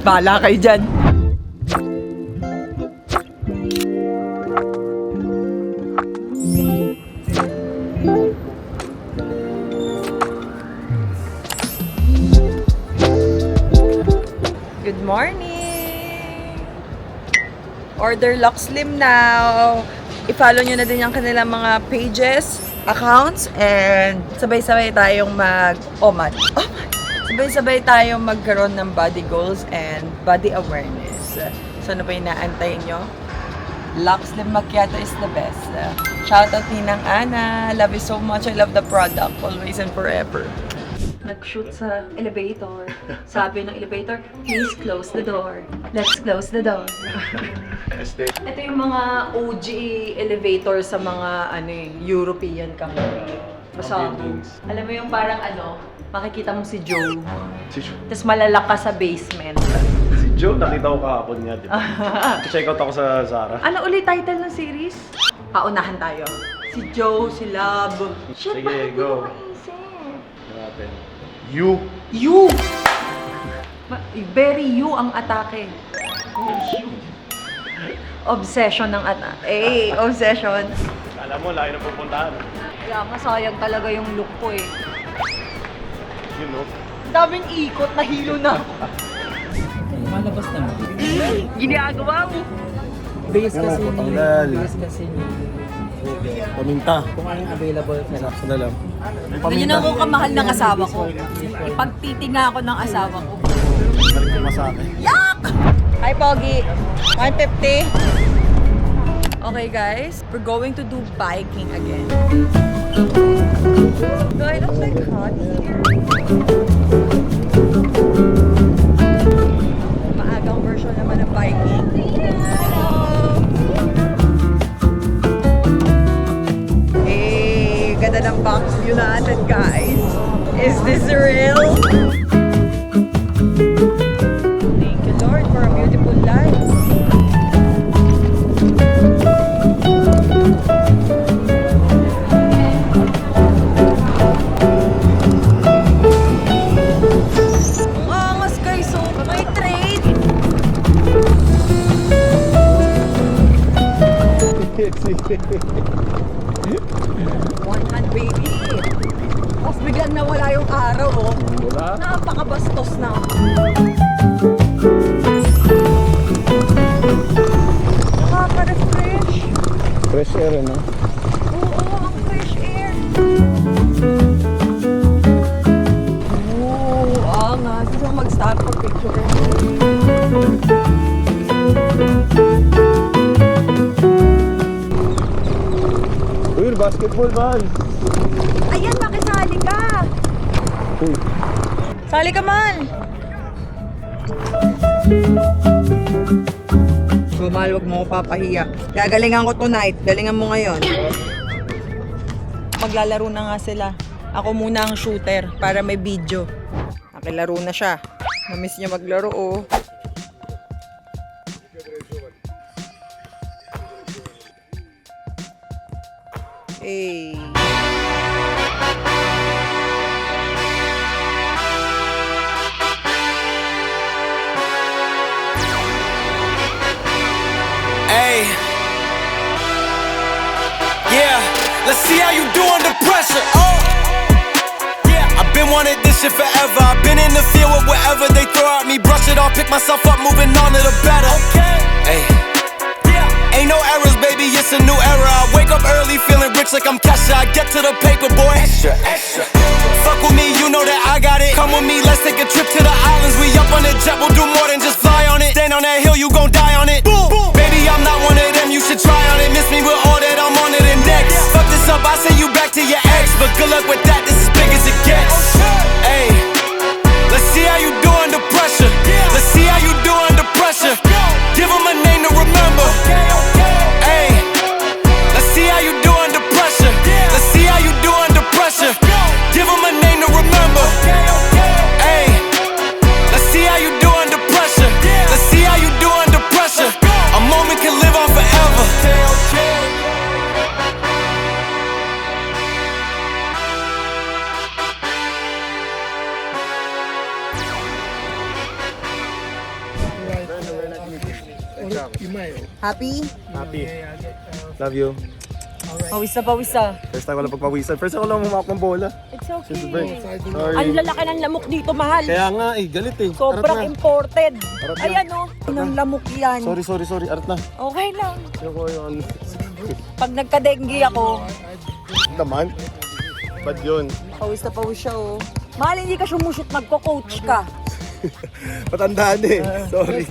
Bala kayo dyan. Good morning! Order Lux Slim now! I-follow nyo na din yung kanilang mga pages, accounts, and sabay-sabay tayong sabay-sabay tayong magkaroon ng body goals and body awareness. So ano pa yung naantayin nyo? Lux Slim Macchiato is the best. Shoutout Ninang Ana. Love you so much. I love the product. Always and forever. Nag-shoot sa elevator. Sabi ng elevator, please close the door. Let's close the door. Ito yung mga OG elevator sa mga European company. Masabi. Alam mo yung parang makikita mo si Joe. Tapos malalak ka sa basement. Si Joe, nakita ko kahapon niya, di ba? Check out ako sa Zara. Ano ulit title ng series? Paunahan tayo. Si Joe, si Love. Shit, Sige, bakit go. di ko maisip? Natin. You. You! Very you ang atake. Obsession ng atake. Obsession. Alam mo, layo na pupuntahan. Kaya masayang talaga yung look ko eh. You know? Daming ikot, nahilo na ako. Malabas naman. Ginagawa mo. Base kasi ni... Tanggal. Base kasi ni... Paminta. Kung anong available sa Sana lang. Yun ang kung kamahal ng asawa ko. Ipagtitinga ako ng asawa ko. Balik mo sa akin. Yak! Hi, Pogi. 150. Okay, guys. We're going to do biking again. Do I look like hot here? Maagang version naman ng biking. Hello! Hey, ganda ng back view natin, guys. Is this real? Thank you, Lord, for a beautiful life. Ang angas, guys. So, may trade. One hand, baby. Tapos biglang nawala yung araw, oh. Wala. Napakabastos na. Nakaka-refresh. Fresh air, no? Oo, ang fresh air. Oo, angas. Gusto ko mag-stop pag-picture. Uy, basketball man. Ayan, makisali ka. Uy. Sali ka man. Mahal, wag mo ko papahiya. Gagalingan ko tonight. Galingan mo ngayon. Maglalaro na nga sila. Ako muna ang shooter para may video. Nakilaro na siya. Namiss niya maglaro, oh. Hey. Hey. Yeah, let's see how you do under pressure. Oh. been wanted this shit forever. I've been in the field with whatever they throw at me. Brush it off, pick myself up, moving on to the better. Hey. Ain't no errors, baby, it's a new era. I wake up early, feeling rich like I'm Kesha. I get to the paper, boy. Extra, extra. Fuck with me, you know that I got it. Come with me, let's take a trip to the islands. We up on the jet, we'll do more than just fly on it. Stand on that hill, you gon' die on it. Boom, boom. Baby, I'm not one of them, you should try on it. Miss me with all that, I'm on to the next. Fuck this up, I send you back to your ex. But good luck with that, this is big as it gets. Hey, let's see how you do under pressure. Let's see how you do under pressure. Give them a name to remember. Hey, let's see how you do under pressure. Let's see how you do under pressure. Give them a name to remember. Hey, let's see how you do under pressure. Let's see how you do under pressure. A moment can live on forever. Happy? Happy. Love you. Pawis na pawis ah. First time ko lang pagpawisan. First time ko lang humawak ng bola. It's okay. Sorry. Ang lalaki ng lamok dito, mahal. Kaya nga galit eh. Sobrang Arat na. imported. Arat na. Ayan o, ng lamok yan. Sorry. Arat na. Okay lang. Yung ko yun. Pag nagka-dengue ako, Naman. Bad yun. pawis na pawis siya oh. Mahal, hindi ka sumushoot, magko-coach ka. Matandaan eh. Sorry.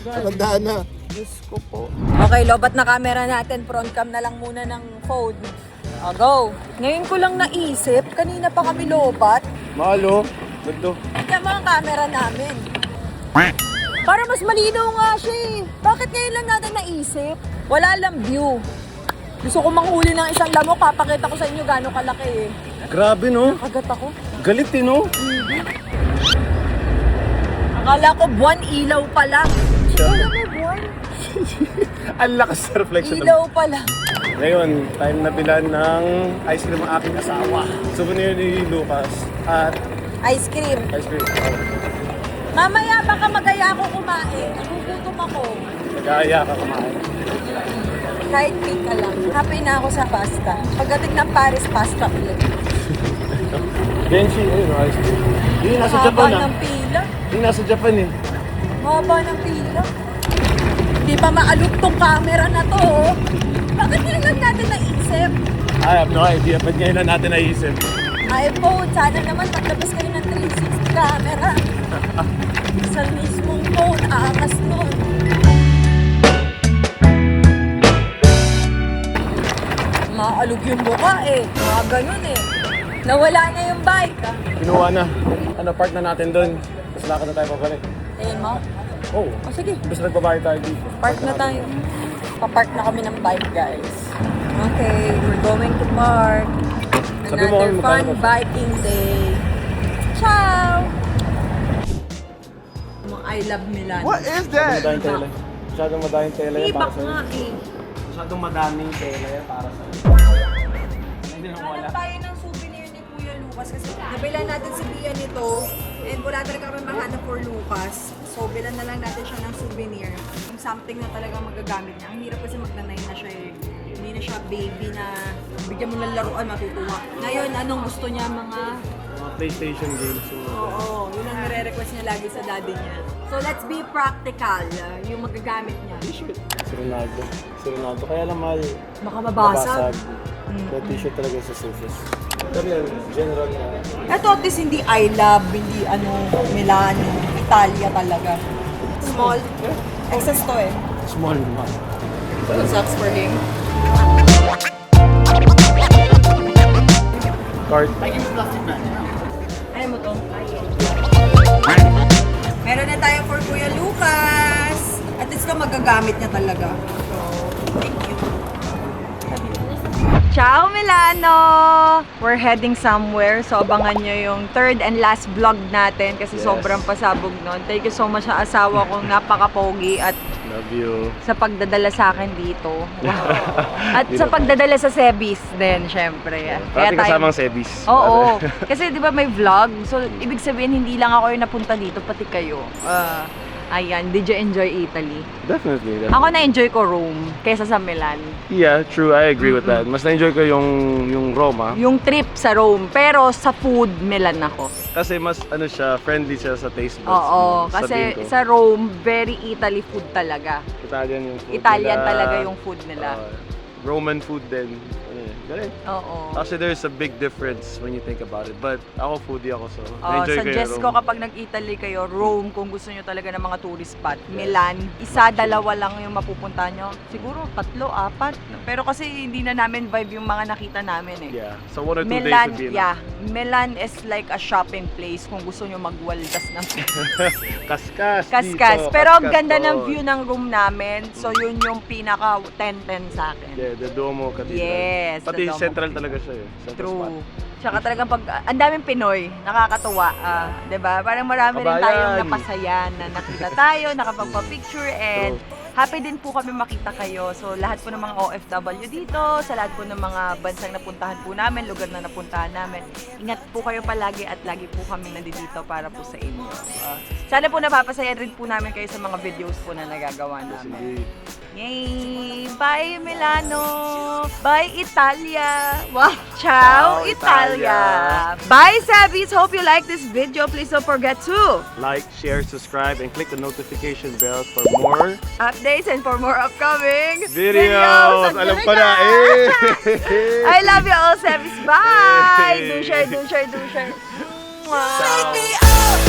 Matandaan na. Diyos ko po. Okay, lobat na camera natin. Front cam na lang muna ng phone. O, go. Ngayon ko lang naisip, kanina pa kami lobat. Mahalo. Gando. Tignan mo ang camera namin. Para mas malinaw nga siya eh. Bakit ngayon lang natin naisip? Wala lang view. Gusto ko manghuli ng isang lamok, papakita ko sa inyo gano'ng kalaki eh. Grabe no. Kagat ako. Galit eh no. Akala ko buwan, ilaw pala. Wala mo buwan. Ang lakas sa reflection. Ilaw pala. Ngayon, time na bilan ng ice cream ang aking asawa. Souvenir ni Lucas at Ice cream. ice cream. Mamaya baka magaya ako kumain. Nagugutom ako. Nag-aaya ka kumain. Kahit cake ka lang. Happy na ako sa pasta. Pagdating ng Paris, pasta ulit. Genshi, ayun, ice cream. Hindi, nasa Japan Haba ah. ng pila. Hindi, nasa Japan eh. Haba ng pila. Hindi pa maalok tong camera na to. Oh. Bakit ngayon lang natin naisip? I have no idea. Ba't ngayon na natin naisip? iPhone, sana naman maglabas kayo ng 360 camera. Sa mismong phone, aangas nun. Maalog yung buka eh. Mga ganun eh. Nawala na yung bike. Kinuha na. Ano, park na natin doon. Tapos lakad na tayo pabalik. Ayun mo. Oh, O sige, basta nagbabayad tayo dito. park na tayo. Papark na kami ng bike, guys. Okay, we're going to park. Sabi mo, Another fun magkano ba? biking day. Ciao! Mga I love Milan. What is that? Madaming tela. Masyadong madaming tela yan para Ibak sa'yo. nga eh. Masyadong madaming tela yan para sa'yo. Hindi na wala. Hanap tayo ng souvenir ni Kuya Lucas kasi nabilan natin si Bia nito and wala talaga kami mahanap for Lucas. So bilan na lang natin siya ng souvenir. Yung something na talaga magagamit niya. Ang hirap kasi magnanay na siya eh. Hindi na siya baby na bigyan mo ng laruan matutuwa. Ngayon, anong gusto niya mga... Mga PlayStation games. Oo, yun ang nire-request niya lagi sa daddy niya. So let's be practical, yung magagamit niya. Si Ronaldo. Si Ronaldo. Kaya lang mahal. Baka mabasag. Kaya t-shirt talaga sa surface. Pero yan, general na. Ito at least hindi I love, hindi Milano, Italia talaga. Small. Excess to eh. Small naman. Sucks for him. Card. Ayaw mo to? Meron na tayo for Kuya Lucas. At least ka magagamit niya talaga. Thank you. Ciao Milano! We're heading somewhere, so abangan nyo yung third and last vlog natin kasi Yes. sobrang pasabog nun. Thank you so much sa asawa kong napaka-pogi at Love you. sa pagdadala sa akin dito. At sa pagdadala sa Sebis din, syempre. Parati kasamang Sebis. Oo. Kasi di ba may vlog? So, ibig sabihin, hindi lang ako yung napunta dito, pati kayo. Ayan, did you enjoy Italy? Definitely. Ako na-enjoy ko Rome kaysa sa Milan. Yeah, true. I agree with that. Mas na-enjoy ko yung Roma. Yung trip sa Rome, pero sa food, Milan ako. Kasi mas friendly siya sa taste buds. Oo, mo, kasi sabihin ko. sa Rome, very Italy food talaga. Italian yung food Italian nila. talaga yung food nila. Roman food din. Galing. Oo. Actually, there's a big difference when you think about it. But ako foodie ako, so Suggest na-enjoy ko yung ko Rome. kapag nag-Italy kayo, Rome, kung gusto nyo talaga ng mga tourist spot. Milan, isa, dalawa lang yung mapupunta nyo. Siguro 3, 4. Pero kasi hindi na namin vibe yung mga nakita namin eh. Yeah. So 1 or 2 days Milan, would be yeah. enough. Milan is like a shopping place kung gusto nyo magwaldas ng Kaskas. kaskas. dito, Pero ang kaskas ganda ng doon. view ng room namin. So yun yung pinaka 10-10 sa akin. Yeah, the Duomo Cathedral. Yes, Pati the Duomo central talaga siya eh. Central True. spot. Tsaka talagang pag, ang daming Pinoy, nakakatuwa, 'di ba? Parang marami rin Kabayan. tayong napasaya na nakita tayo, nakapagpa-picture and happy din po kami makita kayo. So lahat po ng mga OFW dito, sa lahat po ng mga bansang napuntahan po namin, lugar na napuntahan namin, ingat po kayo palagi at lagi po kami nandito para po sa inyo. Sana po napapasaya rin po namin kayo sa mga videos po na nagagawa namin. Yay! Bye Milano! Bye Italia! Wow! Ciao Italia! Bye Sabbies! Hope you like this video. Please don't forget to Like, share, subscribe, and click the notification bell for more updates and for more upcoming videos. Ang Alam galing ko na ah! eh! I love you all Sabbies! Bye! Hey. Do share, do share, do share! Mwah! Take me up.